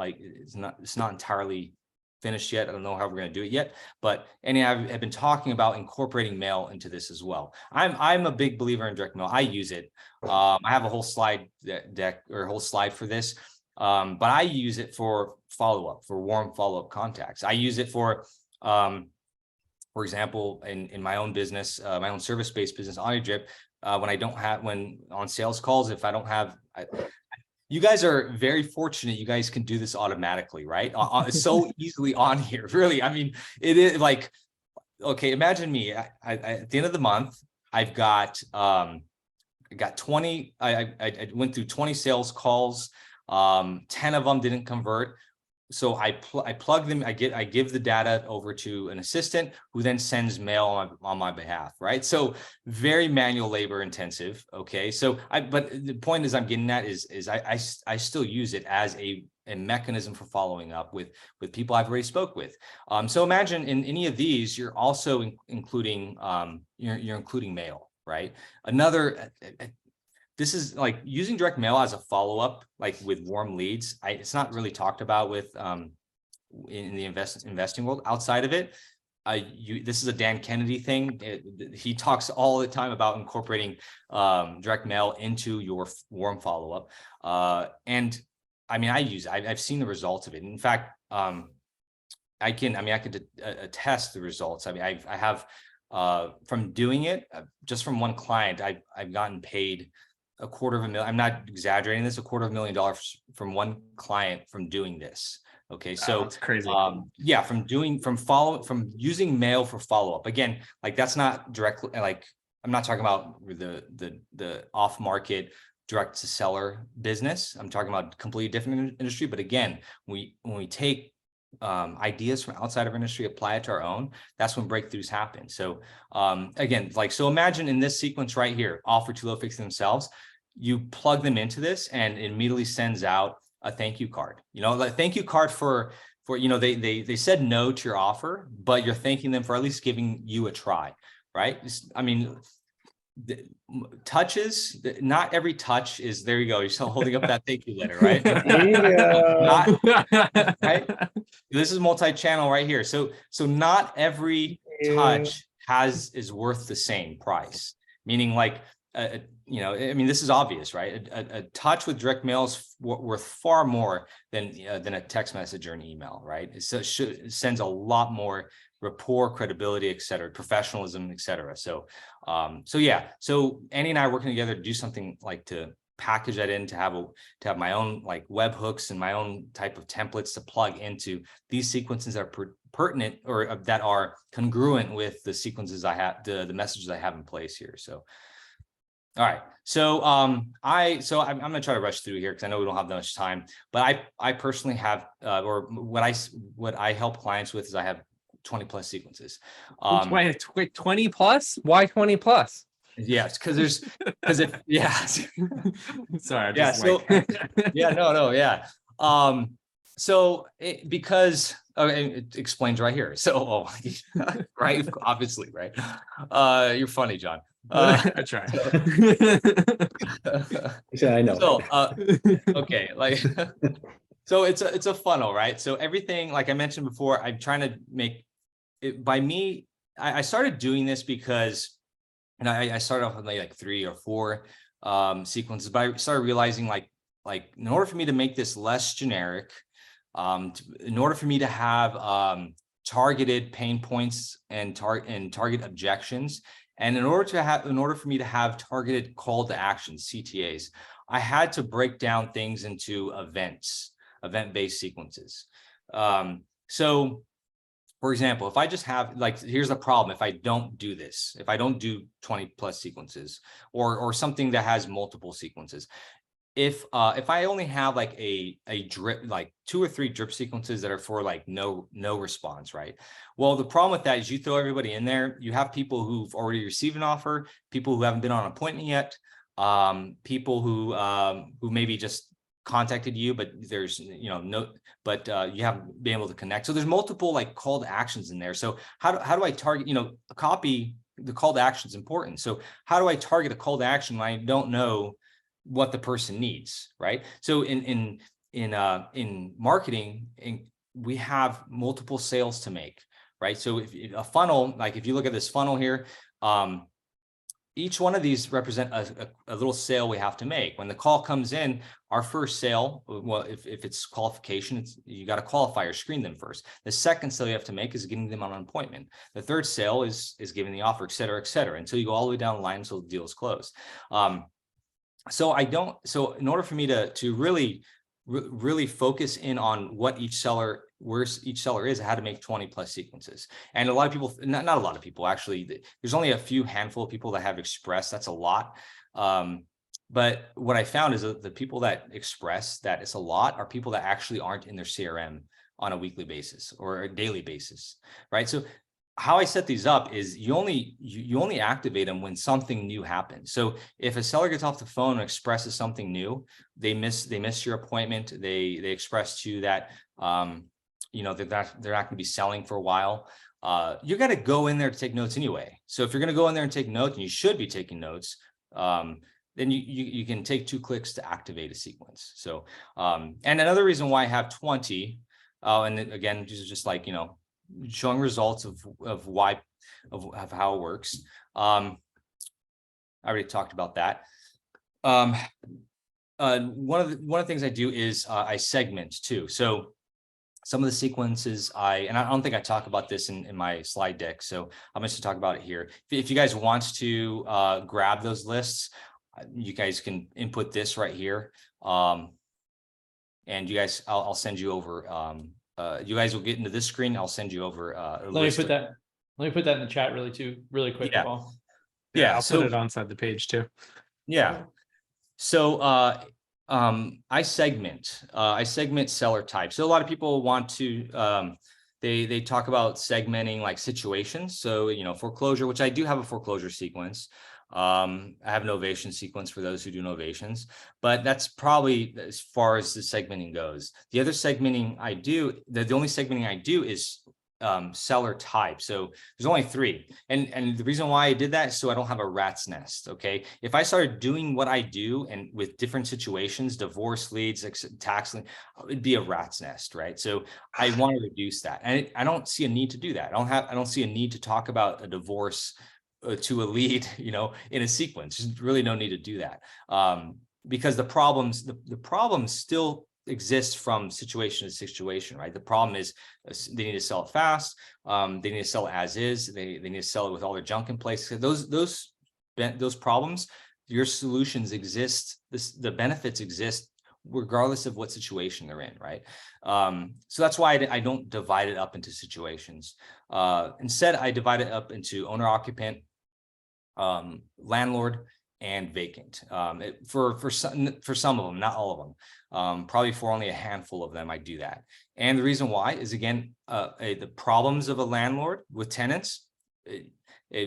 entirely finished yet. I don't know how we're going to do it yet, but Andy and I have been talking about incorporating mail into this as well. I'm a big believer in direct mail. I use it. I have a whole slide deck or a whole slide for this. But I use it for follow-up, for warm follow-up contacts. I use it for example, in my own business, my own service-based business, AudioDrip, when on sales calls, if I don't have, you guys are very fortunate. You guys can do this automatically, right? So easily on here, really. I mean, it is like, okay, imagine me at the end of the month, I've got, I got 20, I went through 20 sales calls. 10 of them didn't convert. So I plug them, I give the data over to an assistant who then sends mail on my behalf, right? So very manual labor intensive. Okay. So but the point is I'm getting at is I still use it as a mechanism for following up with people I've already spoke with. So imagine in any of these, you're also including, you're including mail, right? This is like using direct mail as a follow-up, like with warm leads. It's not really talked about with in the investing world. Outside of it, this is a Dan Kennedy thing. He talks all the time about incorporating direct mail into your warm follow-up. And I mean, I use it. I've seen the results of it. In fact, I could attest the results. I mean, I have from doing it, just from one client, I've gotten paid $250,000. I'm not exaggerating this, $250,000 from one client from doing this. Okay. So that's crazy. Yeah, from using mail for follow-up. Again, like that's not directly, like I'm not talking about the off market direct to seller business. I'm talking about completely different industry. But again, when we take ideas from outside of our industry, apply it to our own, that's when breakthroughs happen. So again, so imagine in this sequence right here, offer too low, fix themselves, you plug them into this and it immediately sends out a thank you card, a thank you card for they said no to your offer, but you're thanking them for at least giving you a try, right? I mean, touches, not every touch is, there you go, you're still holding up that thank you letter, right? There you go. Right? This is multi-channel right here. So not every touch is worth the same price, meaning like I mean, this is obvious, right? A touch with direct mail is worth far more than a text message or an email, right? It sends a lot more rapport, credibility, et cetera, professionalism, et cetera. So yeah, so Andy and I are working together to do something like to package that in to have my own like webhooks and my own type of templates to plug into these sequences that are pertinent or that are congruent with the sequences I have, the messages I have in place here. So, all right. So I'm going to try to rush through here because I know we don't have that much time, but I personally have, or what I help clients with is I have 20 plus sequences. Wait, 20 plus? Why 20 plus? Yes, because if yeah. Sorry, Yeah, so yeah. Because it explains right here. So right, obviously, right. You're funny, John. I try. I know. So okay, like so it's a funnel, right? So everything, like I mentioned before, I'm trying to make it by me. I started doing this because, and I started off with maybe like 3 or 4 sequences, but I started realizing like in order for me to make this less generic, in order for me to have targeted pain points and target objections, and in order for me to have targeted call to actions, CTAs, I had to break down things into event-based sequences. So for example, if I just have like, here's the problem. If I don't do this, if I don't do 20 plus sequences or something that has multiple sequences, if I only have like a drip, like 2 or 3 drip sequences that are for like no response, right? Well, the problem with that is you throw everybody in there. You have people who've already received an offer, people who haven't been on an appointment yet, people who maybe just contacted you, but there's you haven't been able to connect. So there's multiple like call to actions in there. So how do I target, the call to action is important. So how do I target a call to action when I don't know what the person needs, right? So in marketing, we have multiple sales to make, right? So if a funnel, like if you look at this funnel here, each one of these represent a little sale we have to make. When the call comes in, our first sale, well, if it's qualification, you got to qualify or screen them first. The second sale you have to make is getting them on an appointment. The third sale is giving the offer, et cetera, until you go all the way down the line until the deal is closed. So in order for me to really focus in on what where each seller is, I had to make 20 plus sequences. And a lot of people, not a lot of people, actually, there's only a handful of people that have expressed. That's a lot. But what I found is that the people that express that it's a lot are people that actually aren't in their CRM on a weekly basis or a daily basis, right? So how I set these up is you only activate them when something new happens. So if a seller gets off the phone and expresses something new, they miss your appointment. They express to you that they're not going to be selling for a while. You got to go in there to take notes anyway. So if you're going to go in there and take notes, and you should be taking notes, then you can take 2 clicks to activate a sequence. So and another reason why I have 20, and again, this is just like showing results of how it works. I already talked about that. One of the things I do is I segment too. So some of the sequences and I don't think I talk about this in my slide deck, so I'm just to talk about it here. If you guys want to grab those lists, you guys can input this right here, and you guys, I'll send you over. You guys will get into this screen. I'll send you over. Let me put that in the chat really quick, yeah. Paul. Yeah, I'll put it onside the page too. Yeah. So I segment seller types. So a lot of people want to they talk about segmenting like situations. So foreclosure, which I do have a foreclosure sequence. I have an ovation sequence for those who do novations, but that's probably as far as the segmenting goes. The other segmenting I do, the only segmenting I do is seller type. So there's only 3. And the reason why I did that is so I don't have a rat's nest. Okay. If I started doing what I do and with different situations, divorce leads, tax, it'd be a rat's nest, right? So I want to reduce that. And I don't see a need to do that. I don't see a need to talk about a divorce to a lead, in a sequence. There's really no need to do that. Because the problems still exist from situation to situation, right? The problem is they need to sell it fast. They need to sell it as is. They need to sell it with all their junk in place. Those problems, your solutions exist, the benefits exist regardless of what situation they're in, right? So that's why I don't divide it up into situations. Instead, I divide it up into owner occupant, landlord, and vacant. For some of them, not all of them. Probably for only a handful of them, I do that. And the reason why is, again, the problems of a landlord with tenants.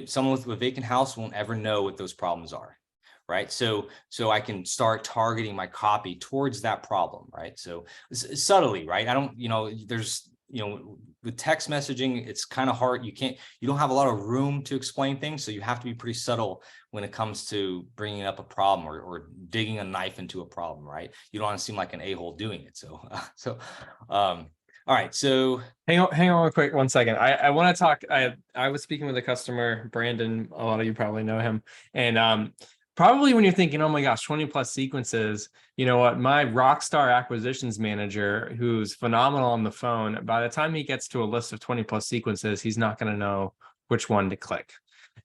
Someone with a vacant house won't ever know what those problems are, right? So I can start targeting my copy towards that problem, right? So subtly, right? I don't, there's, with text messaging, it's kind of hard. You don't have a lot of room to explain things. So you have to be pretty subtle when it comes to bringing up a problem or digging a knife into a problem, right? You don't want to seem like an a-hole doing it. All right, so hang on one second. I want to talk. I was speaking with a customer, Brandon. A lot of you probably know him, and probably when you're thinking, oh my gosh, 20+ sequences, you know what? My rockstar acquisitions manager, who's phenomenal on the phone, by the time he gets to a list of 20+ sequences, he's not going to know which one to click.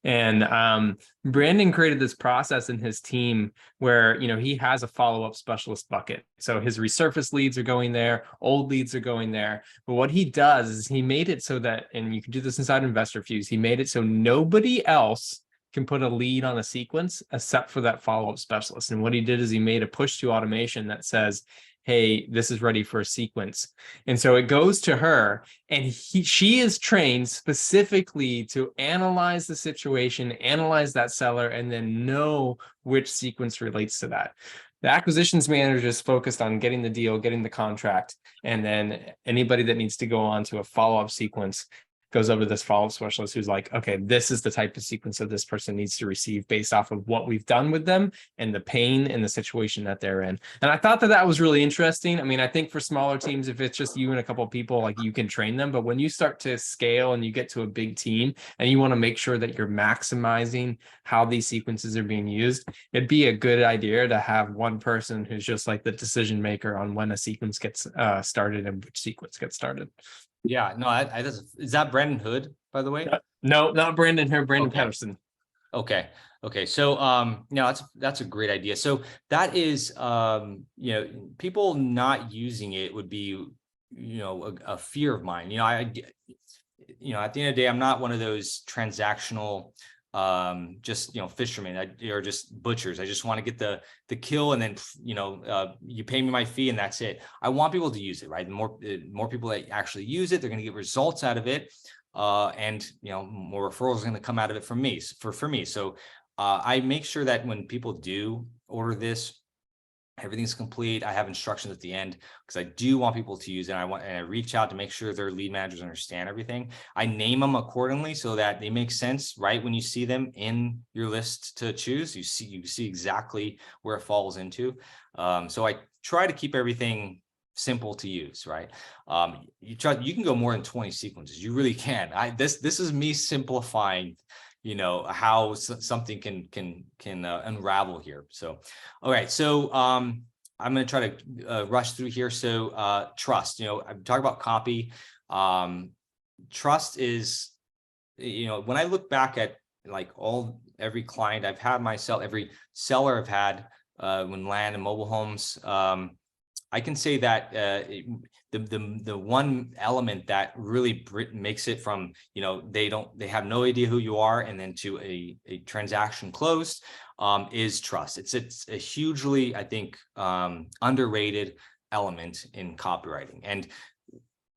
And Brandon created this process in his team where, he has a follow-up specialist bucket. So his resurface leads are going there, old leads are going there. But what he does is he made it so that, and you can do this inside InvestorFuse, he made it so nobody else can put a lead on a sequence except for that follow-up specialist. And what he did is he made a push to automation that says, hey, this is ready for a sequence. And so it goes to her, and she is trained specifically to analyze the situation, analyze that seller, and then know which sequence relates to that. The acquisitions manager is focused on getting the deal, getting the contract, and then anybody that needs to go on to a follow-up sequence goes over to this follow-up specialist who's like, okay, this is the type of sequence that this person needs to receive based off of what we've done with them and the pain and the situation that they're in. And I thought that was really interesting. I mean, I think for smaller teams, if it's just you and a couple of people, like, you can train them. But when you start to scale and you get to a big team and you want to make sure that you're maximizing how these sequences are being used, it'd be a good idea to have one person who's just like the decision maker on when a sequence gets started and which sequence gets started. Yeah, no, is that Brandon Hood, by the way? No, not Brandon here, Brandon Okay. Patterson. Okay. So, that's a great idea. So that is, people not using it would be, a fear of mine. At the end of the day, I'm not one of those transactional, just, fishermen or just butchers. I just want to get the kill, and then, you pay me my fee and that's it. I want people to use it, right? The more people that actually use it, they're going to get results out of it. And more referrals are going to come out of it from me for me. So I make sure that when people do order this, everything's complete. I have instructions at the end because I do want people to use it. And I reach out to make sure their lead managers understand everything. I name them accordingly so that they make sense, right? When you see them in your list to choose, you see exactly where it falls into. So I try to keep everything simple to use, right? You can go more than 20 sequences. You really can. This is me simplifying, how something can unravel here. So, all right. So I'm going to try to rush through here. So trust, I'm talking about copy. Trust is, when I look back at every client I've had myself, every seller I've had when land and mobile homes, I can say that the one element that really makes it from, they have no idea who you are, and then to a transaction closed, is trust. It's a hugely, I think, underrated element in copywriting, and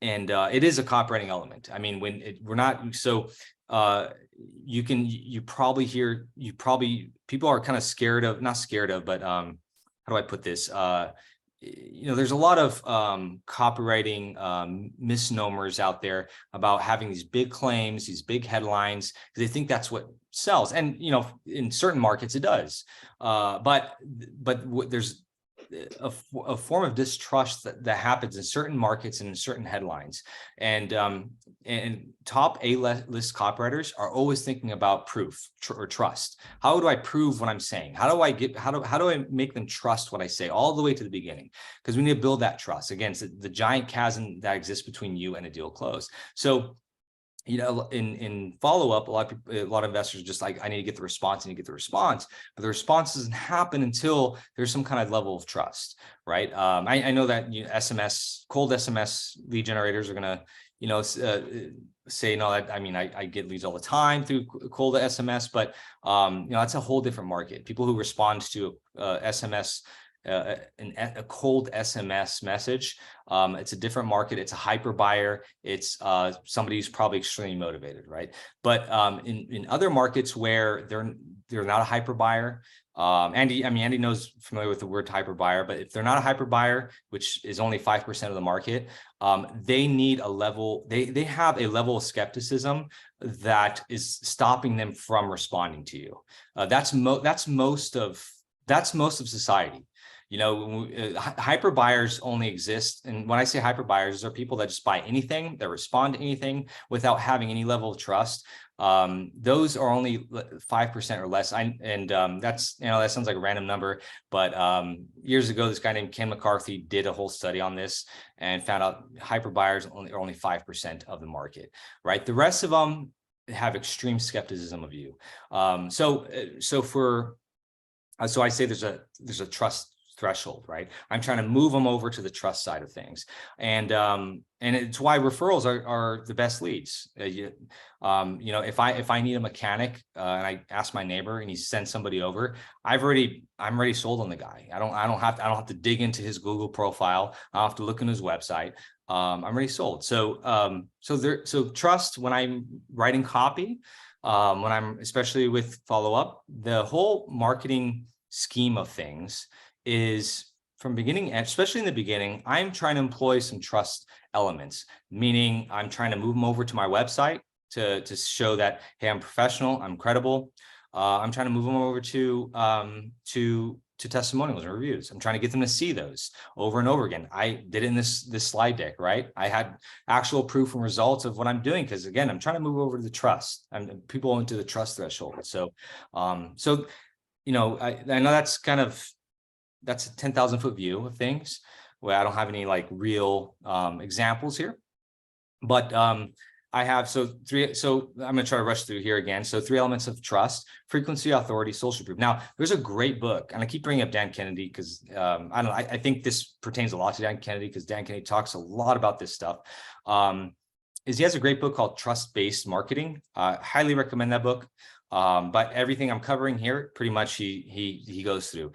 it is a copywriting element. I mean, we're not so. You probably people are kind of not scared of, but how do I put this? There's a lot of copywriting misnomers out there about having these big claims, these big headlines, because they think that's what sells. And, in certain markets it does. But there's a form of distrust that happens in certain markets and in certain headlines. And top A-list copywriters are always thinking about proof or trust. How do I prove what I'm saying? How do I make them trust what I say all the way to the beginning? Because we need to build that trust. Again, it's the giant chasm that exists between you and a deal close. So you know, in follow-up, a lot of investors are just like, I need to get the response, I need to get the response, but the response doesn't happen until there's some kind of level of trust, right? I know that cold SMS lead generators are gonna, you know, say, no, I mean, I get leads all the time through cold SMS, but you know, that's a whole different market. People who respond to SMS, a cold SMS message, it's a different market. It's a hyper buyer. It's somebody who's probably extremely motivated, right? But in other markets where they're not a hyper buyer, Andy knows, familiar with the word hyper buyer, but if they're not a hyper buyer, which is only 5% of the market, they need a level, they have a level of skepticism that is stopping them from responding to you. That's most of society. You know, hyper buyers only exist. And when I say hyper buyers, these are people that just buy anything, that respond to anything without having any level of trust. Those are only 5% or less. That's, you know, that sounds like a random number, but years ago, this guy named Ken McCarthy did a whole study on this and found out hyper buyers are only 5% of the market, right? The rest of them have extreme skepticism of you. So I say there's a trust threshold, right? I'm trying to move them over to the trust side of things. And it's why referrals are the best leads. You know, if I need a mechanic and I ask my neighbor and he sends somebody over, I'm already sold on the guy. I don't have to dig into his Google profile. I don't have to look on his website. I'm already sold. So trust when I'm writing copy, when I'm especially with follow-up, the whole marketing scheme of things is from beginning, especially in the beginning, I'm trying to employ some trust elements, meaning I'm trying to move them over to my website to show that, hey, I'm professional, I'm credible. I'm trying to move them over to testimonials and reviews. I'm trying to get them to see those over and over again. I did it in this slide deck, right? I had actual proof and results of what I'm doing, because again, I'm trying to move over to the trust and people into the trust threshold. So, you know, I know that's a 10,000 foot view of things where I don't have any like real examples here, but I have, so I'm going to try to rush through here again. So 3 elements of trust: frequency, authority, social proof. Now there's a great book, and I keep bringing up Dan Kennedy because I think this pertains a lot to Dan Kennedy, because Dan Kennedy talks a lot about this stuff. He has a great book called Trust-Based Marketing. Highly recommend that book. But everything I'm covering here, pretty much he goes through.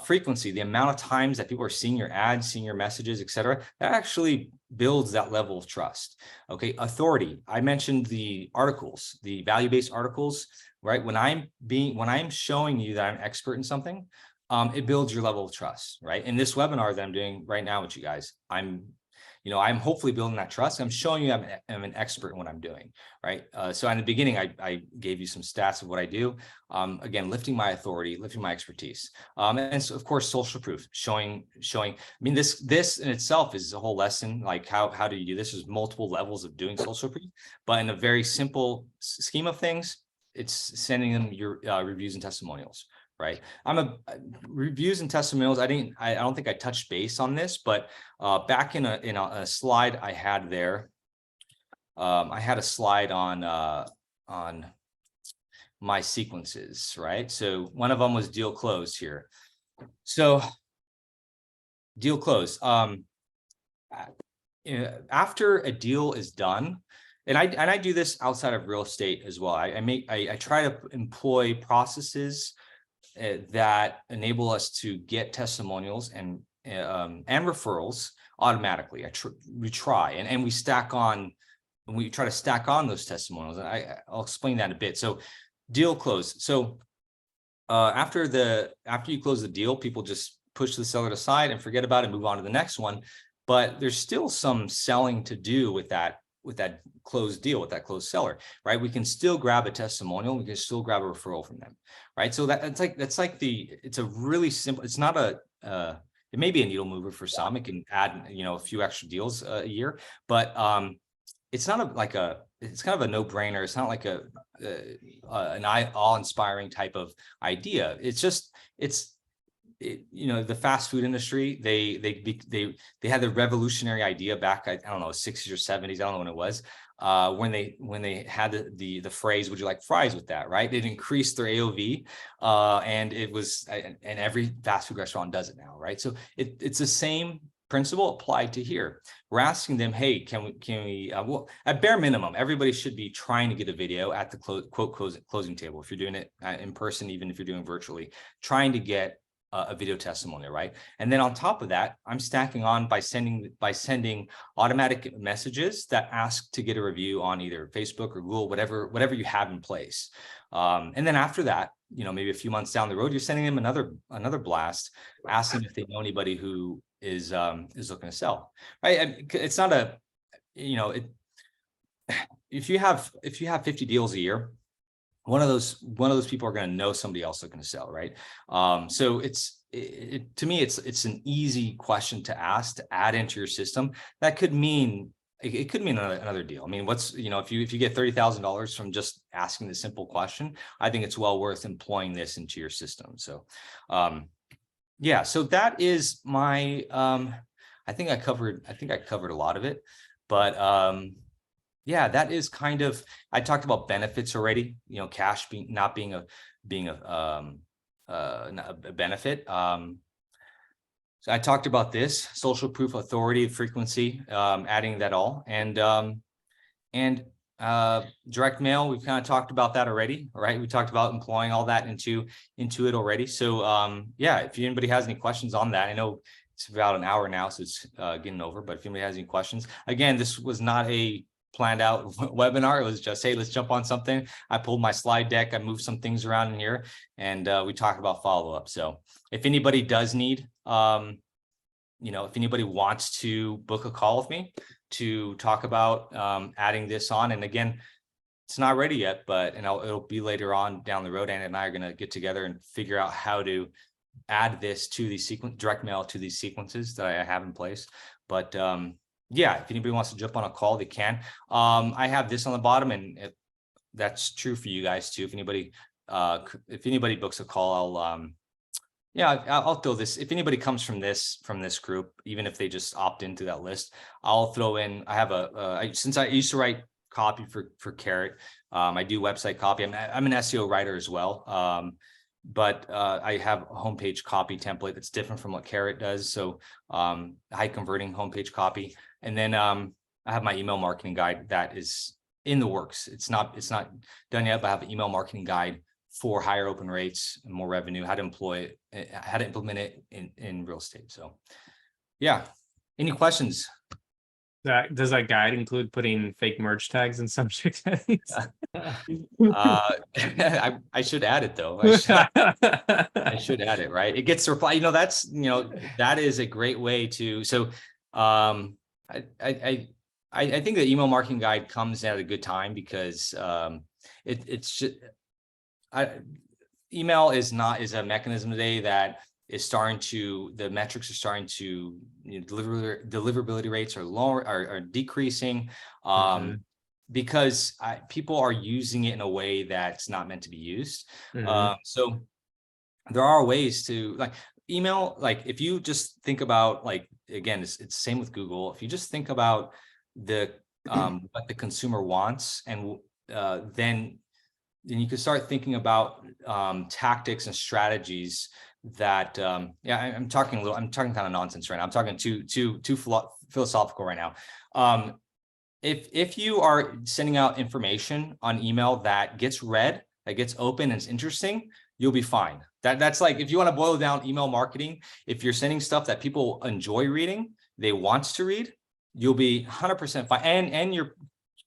Frequency, the amount of times that people are seeing your ads, seeing your messages, etc., that actually builds that level of trust. Okay, authority. I mentioned the articles, the value-based articles, right? When I'm showing you that I'm expert in something, it builds your level of trust, right? In this webinar that I'm doing right now with you guys, I'm hopefully building that trust. I'm showing you I'm an expert in what I'm doing, right? So in the beginning, I gave you some stats of what I do. Again, lifting my authority, lifting my expertise. And so of course, social proof, showing, I mean, this in itself is a whole lesson. Like how do you do this? There's multiple levels of doing social proof, but in a very simple scheme of things, it's sending them your reviews and testimonials. Right. Reviews and testimonials. I don't think I touched base on this, but back in a slide I had there, I had a slide on my sequences, right? So one of them was deal close here. So deal close. After a deal is done, and I do this outside of real estate as well. I try to employ processes that enable us to get testimonials and referrals automatically. We try and we try to stack on those testimonials. And I'll explain that in a bit. So deal close. So after you close the deal, people just push the seller aside and forget about it and move on to the next one. But there's still some selling to do with that closed deal, with that closed seller, right? We can still grab a testimonial, we can still grab a referral from them, right? So it's a really simple, it's not it may be a needle mover for some. It can add, a few extra deals a year, but it's not it's kind of a no-brainer. It's not like an awe-inspiring type of idea. It's just, the fast food industry, they had the revolutionary idea back, I don't know, 60s or 70s, I don't know when it was, when they had the phrase, would you like fries with that, right? It increased their AOV, and it was, and every fast food restaurant does it now, right? So it's the same principle applied to here. We're asking them, hey, can we well, at bare minimum, everybody should be trying to get a video at the closing table. If you're doing it in person, even if you're doing virtually, trying to get a video testimonial, right? And then on top of that, I'm stacking on by sending automatic messages that ask to get a review on either Facebook or Google, whatever you have in place. And then after that, maybe a few months down the road, you're sending them another blast, asking if they know anybody who is looking to sell, right? It's not a, if you have 50 deals a year, one of those people are going to know somebody else looking to sell, right? So to me, it's an easy question to ask, to add into your system. That could mean, it could mean another deal. I mean, if you get $30,000 from just asking the simple question, I think it's well worth employing this into your system. So, yeah, so that is my, I think I covered a lot of it, but, yeah, that is kind of, I talked about benefits already, cash not being a benefit. So I talked about this social proof, authority, frequency, adding that all, and direct mail. We've kind of talked about that already, right? We talked about employing all that into it already. So yeah, if anybody has any questions on that, I know it's about an hour now, so it's getting over, but if anybody has any questions, again, this was not a planned out webinar. It was just, hey, let's jump on something. I pulled my slide deck, I moved some things around in here, and we talked about follow-up. So if anybody does need, if anybody wants to book a call with me to talk about adding this on, and again, it's not ready yet, but it'll be later on down the road. Anna and I are going to get together and figure out how to add this to the direct mail to these sequences that I have in place. But yeah, if anybody wants to jump on a call, they can. I have this on the bottom, and if that's true for you guys too. If anybody books a call, I'll throw this. If anybody comes from this group, even if they just opt into that list, I'll throw in. I have since I used to write copy for Carrot, I do website copy. I'm an SEO writer as well. But I have a homepage copy template that's different from what Carrot does. So high converting homepage copy. And then I have my email marketing guide that is in the works. It's not done yet, but I have an email marketing guide for higher open rates and more revenue, how to employ it, how to implement it in real estate. So yeah, any questions? Does that guide include putting fake merge tags in subject headings? I should add it though. I should add it, right? It gets to reply. That is a great way to. So I think the email marketing guide comes at a good time because it's just email is a mechanism today that is starting to, the metrics are starting to, deliverability rates are lower, are decreasing, because people are using it in a way that's not meant to be used. So there are ways to, like, email, like if you just think about, like, again, it's the same with Google. If you just think about the what the consumer wants, and then you can start thinking about tactics and strategies that I'm talking kind of nonsense right now. I'm talking too philosophical right now. If you are sending out information on email that gets read, that gets open and it's interesting, you'll be fine. That's like, if you want to boil down email marketing, if you're sending stuff that people enjoy reading, they want to read, you'll be 100% fine. And you're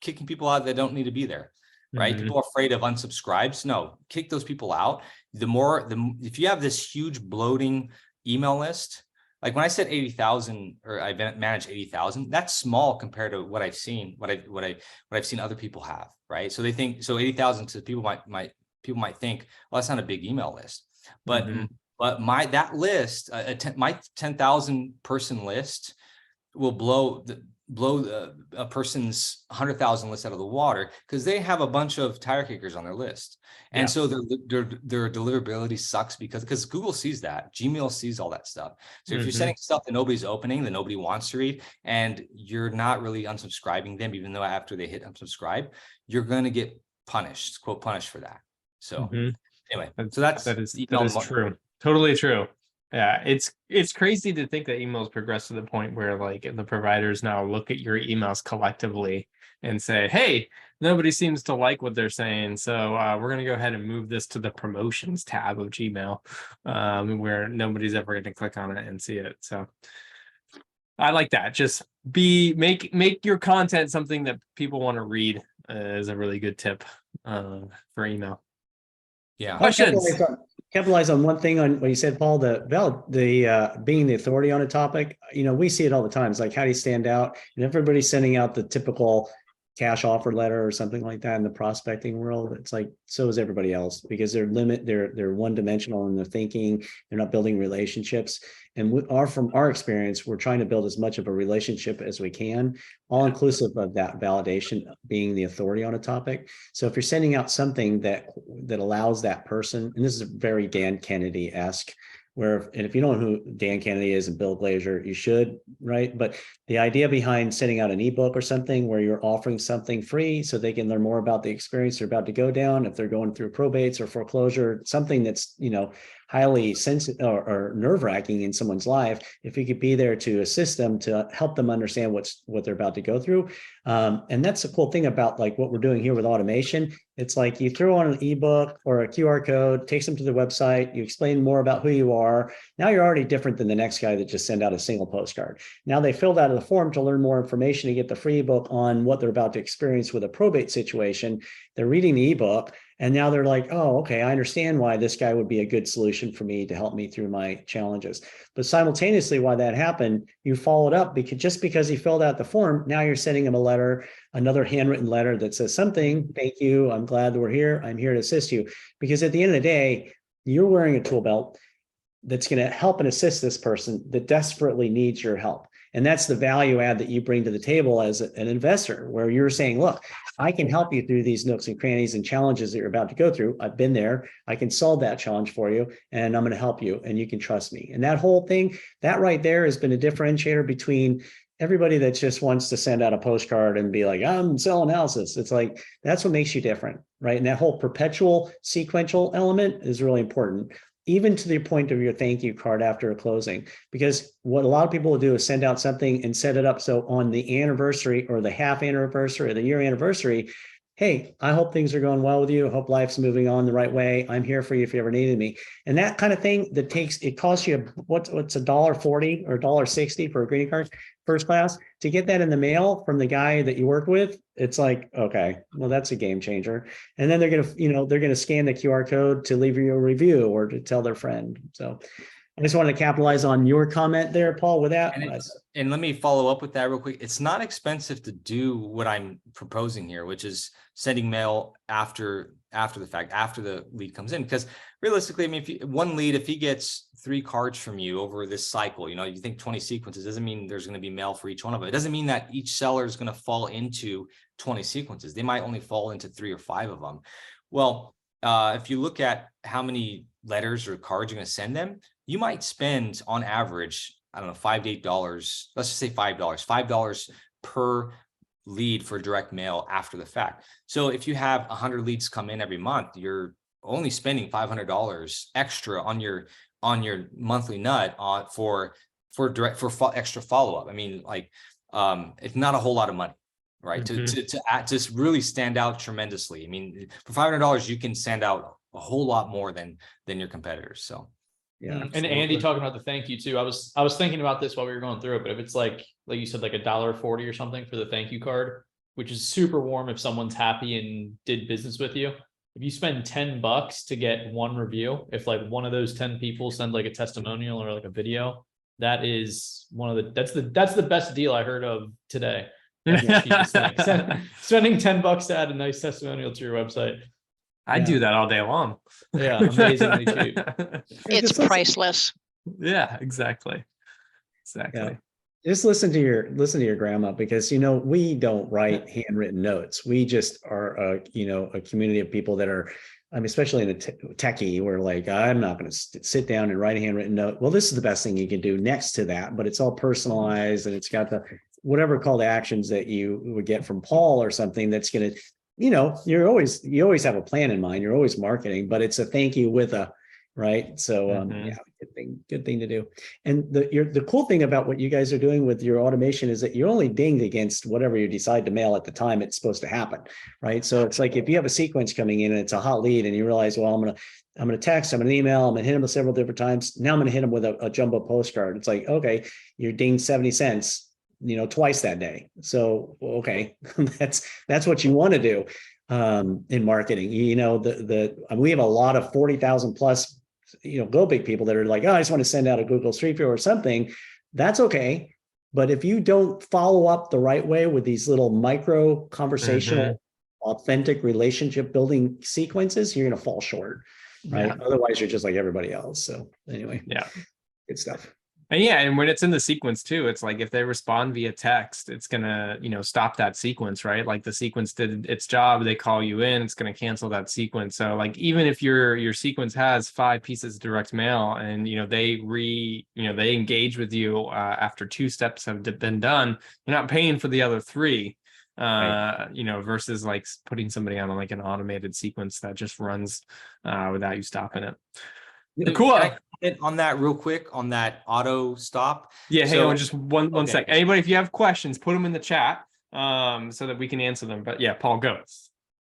kicking people out that don't need to be there. Right? People are afraid of unsubscribes. No, kick those people out. If you have this huge bloating email list, like when I said 80,000, or I manage 80,000, that's small compared to what I've seen, what I've seen other people have, right? So they think, so 80,000 to people might think, well, that's not a big email list, but that list, my 10,000 person list will blow blow a person's 100,000 list out of the water because they have a bunch of tire kickers on their list. And so their deliverability sucks because Google sees that, Gmail sees all that stuff. So if you're sending stuff that nobody's opening, that nobody wants to read, and you're not really unsubscribing them, even though after they hit unsubscribe, you're going to get punished, quote, punished for that. So anyway, so that is true. Totally true. Yeah, it's crazy to think that emails progress to the point where like the providers now look at your emails collectively and say, hey, nobody seems to like what they're saying, so we're going to go ahead and move this to the promotions tab of Gmail, where nobody's ever going to click on it and see it. So I like that. Just make your content something that people want to read, is a really good tip for email. Yeah. Questions? Capitalize on one thing on what you said, Paul, the being the authority on a topic. You know, we see it all the time. It's like, how do you stand out? And everybody's sending out the typical cash offer letter or something like that in the prospecting world. It's like, so is everybody else, because they're one dimensional in their thinking. They're not building relationships. And from our experience, we're trying to build as much of a relationship as we can, all inclusive of that validation being the authority on a topic. So if you're sending out something that allows that person, and this is very Dan Kennedy-esque, and if you don't know who Dan Kennedy is and Bill Glazer, you should, right? But the idea behind sending out an ebook or something where you're offering something free so they can learn more about the experience they're about to go down, if they're going through probates or foreclosure, something that's, highly sensitive or nerve-wracking in someone's life, if you could be there to assist them, to help them understand what they're about to go through. And that's the cool thing about like what we're doing here with automation. It's like you throw on an ebook or a QR code, takes them to the website, you explain more about who you are. Now you're already different than the next guy that just sent out a single postcard. Now they filled out the form to learn more information to get the free ebook on what they're about to experience with a probate situation. They're reading the ebook, and now they're like, oh, okay, I understand why this guy would be a good solution for me to help me through my challenges. But simultaneously, while that happened, you followed up because he filled out the form. Now you're sending him a letter, another handwritten letter that says something, thank you, I'm glad that we're here, I'm here to assist you. Because at the end of the day, you're wearing a tool belt that's going to help and assist this person that desperately needs your help. And that's the value add that you bring to the table as an investor, where you're saying, look, I can help you through these nooks and crannies and challenges that you're about to go through. I've been there. I can solve that challenge for you, and I'm going to help you, and you can trust me. And that whole thing, that right there has been a differentiator between everybody that just wants to send out a postcard and be like, I'm selling houses. It's like, that's what makes you different, right? And that whole perpetual sequential element is really important, even to the point of your thank you card after a closing. Because what a lot of people will do is send out something and set it up so on the anniversary or the half anniversary or the year anniversary, hey, I hope things are going well with you. I hope life's moving on the right way. I'm here for you if you ever needed me. And that kind of thing it costs you what's $1.40 or $1.60 for a green card, first class. To get that in the mail from the guy that you work with, it's like, okay, well, that's a game changer. And then they're gonna scan the QR code to leave you a review or to tell their friend. So I just wanted to capitalize on your comment there, Paul, with that. And let me follow up with that real quick. It's not expensive to do what I'm proposing here, which is sending mail after the fact, after the lead comes in. Because realistically, I mean, if he gets 3 cards from you over this cycle, you think 20 sequences, doesn't mean there's going to be mail for each one of them. It doesn't mean that each seller is going to fall into 20 sequences. They might only fall into 3 or 5 of them. Well, if you look at how many letters or cards you're going to send them, you might spend on average, I don't know, $5 to $8. Let's just say $5 per lead for direct mail after the fact. So if you have 100 leads come in every month, you're only spending $500 extra on your monthly nut for extra follow-up. I mean, like, it's not a whole lot of money, right? To really stand out tremendously. I mean, for $500, you can send out a whole lot more than your competitors. So. Yeah. And Andy talking about the thank you too. I was thinking about this while we were going through it, but if it's like you said, like $1.40 or something for the thank you card, which is super warm if someone's happy and did business with you. If you spend $10 to get 1 review, if like one of those 10 people send like a testimonial or like a video, that is that's the best deal I heard of today. Spending $10 to add a nice testimonial to your website. I do that all day long. Yeah, amazingly cheap. It's priceless. Yeah, exactly. Yeah. Just listen to your grandma, because we don't write handwritten notes. We just are a community of people that are, I mean, especially in the techie, we're like, I'm not going to sit down and write a handwritten note. Well, this is the best thing you can do next to that, but it's all personalized and it's got the whatever call to actions that you would get from Paul or something that's going to, you always have a plan in mind. You're always marketing, but it's a thank you with a, right. So yeah, good thing to do. And the cool thing about what you guys are doing with your automation is that you're only dinged against whatever you decide to mail at the time it's supposed to happen, right? So it's like if you have a sequence coming in and it's a hot lead and you realize, well, I'm gonna text, I'm gonna email, I'm gonna hit them several different times. Now I'm gonna hit them with a jumbo postcard. It's like, okay, you're dinged 70 cents, twice that day. So okay, that's what you want to do in marketing. We have a lot of 40,000 plus go big people that are like, oh, I just want to send out a Google Street View or something. That's okay. But if you don't follow up the right way with these little micro conversational, authentic relationship building sequences, you're going to fall short, right? Yeah. Otherwise, you're just like everybody else. So anyway, yeah, good stuff. And yeah, and when it's in the sequence too, it's like if they respond via text, it's gonna, stop that sequence, right? Like the sequence did its job, they call you in, it's gonna cancel that sequence. So like even if your sequence has 5 pieces of direct mail and they engage with you after 2 steps have been done, you're not paying for the other 3. Right. Versus like putting somebody on like an automated sequence that just runs without you stopping it. Cool. On that real quick on that auto stop. Yeah, hang on just one sec. Anybody, if you have questions, put them in the chat so that we can answer them. But yeah, Paul, go.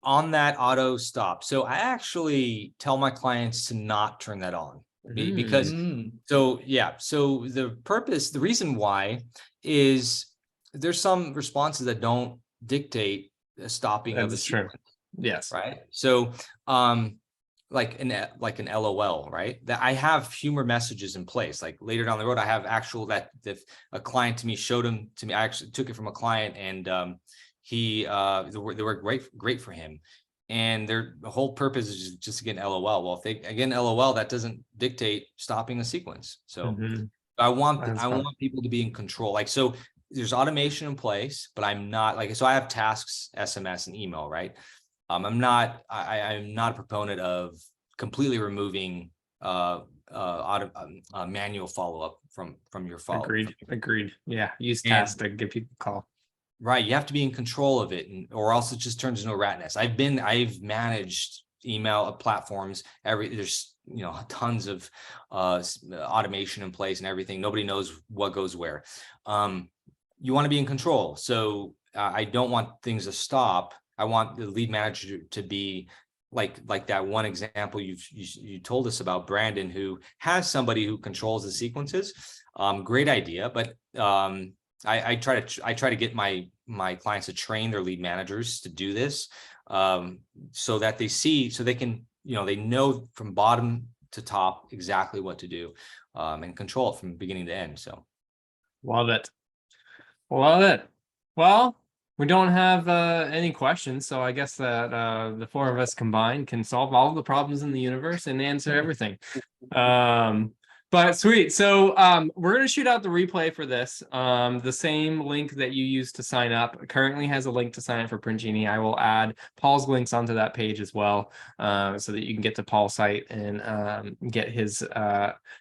On that auto stop. So I actually tell my clients to not turn that on because so the reason why is there's some responses that don't dictate the stopping of the sequence. Yes. Right. So like an LOL, right? That I have humor messages in place. Like later down the road, I have actual that a client to me showed them to me. I actually took it from a client, and they were great for him. And the whole purpose is just to get an LOL. Well, if they again LOL, that doesn't dictate stopping the sequence. So I want people to be in control. Like so, there's automation in place, but I'm not like so. I have tasks, SMS, and email, right? I'm not a proponent of completely removing manual follow-up from your follow. Agreed. Yeah. Use tasks to give people a call. Right. You have to be in control of it, or else it just turns into a rat nest. I've managed email platforms. There's tons of automation in place and everything. Nobody knows what goes where. You want to be in control. So I don't want things to stop. I want the lead manager to be like that one example you told us about, Brandon, who has somebody who controls the sequences. Great idea, but I try to get my clients to train their lead managers to do this, so that they can they know from bottom to top exactly what to do, and control it from beginning to end. So, love it. Well. We don't have any questions, so I guess that the 4 of us combined can solve all the problems in the universe and answer everything. But sweet. So we're going to shoot out the replay for this. The same link that you used to sign up currently has a link to sign up for PrintGenie. I will add Paul's links onto that page as well, so that you can get to Paul's site and get his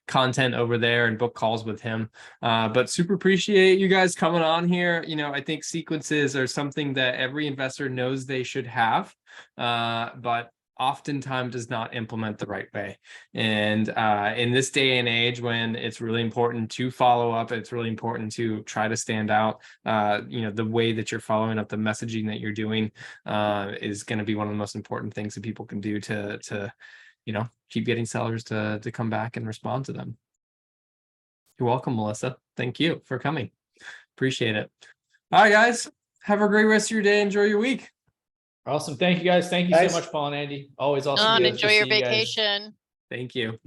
content over there and book calls with him. But super appreciate you guys coming on here. I think sequences are something that every investor knows they should have, but oftentimes does not implement the right way. And in this day and age, when it's really important to follow up, it's really important to try to stand out. The way that you're following up, the messaging that you're doing is going to be one of the most important things that people can do to keep getting sellers to come back and respond to them. You're welcome, Melissa. Thank you for coming. Appreciate it. All right, guys. Have a great rest of your day. Enjoy your week. Awesome. Thank you, guys. Thank you so much, Paul and Andy. Always awesome. Enjoy your vacation. Thank you.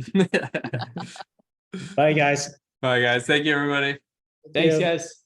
Bye, guys. Bye, guys. Thank you, everybody. Thanks, guys.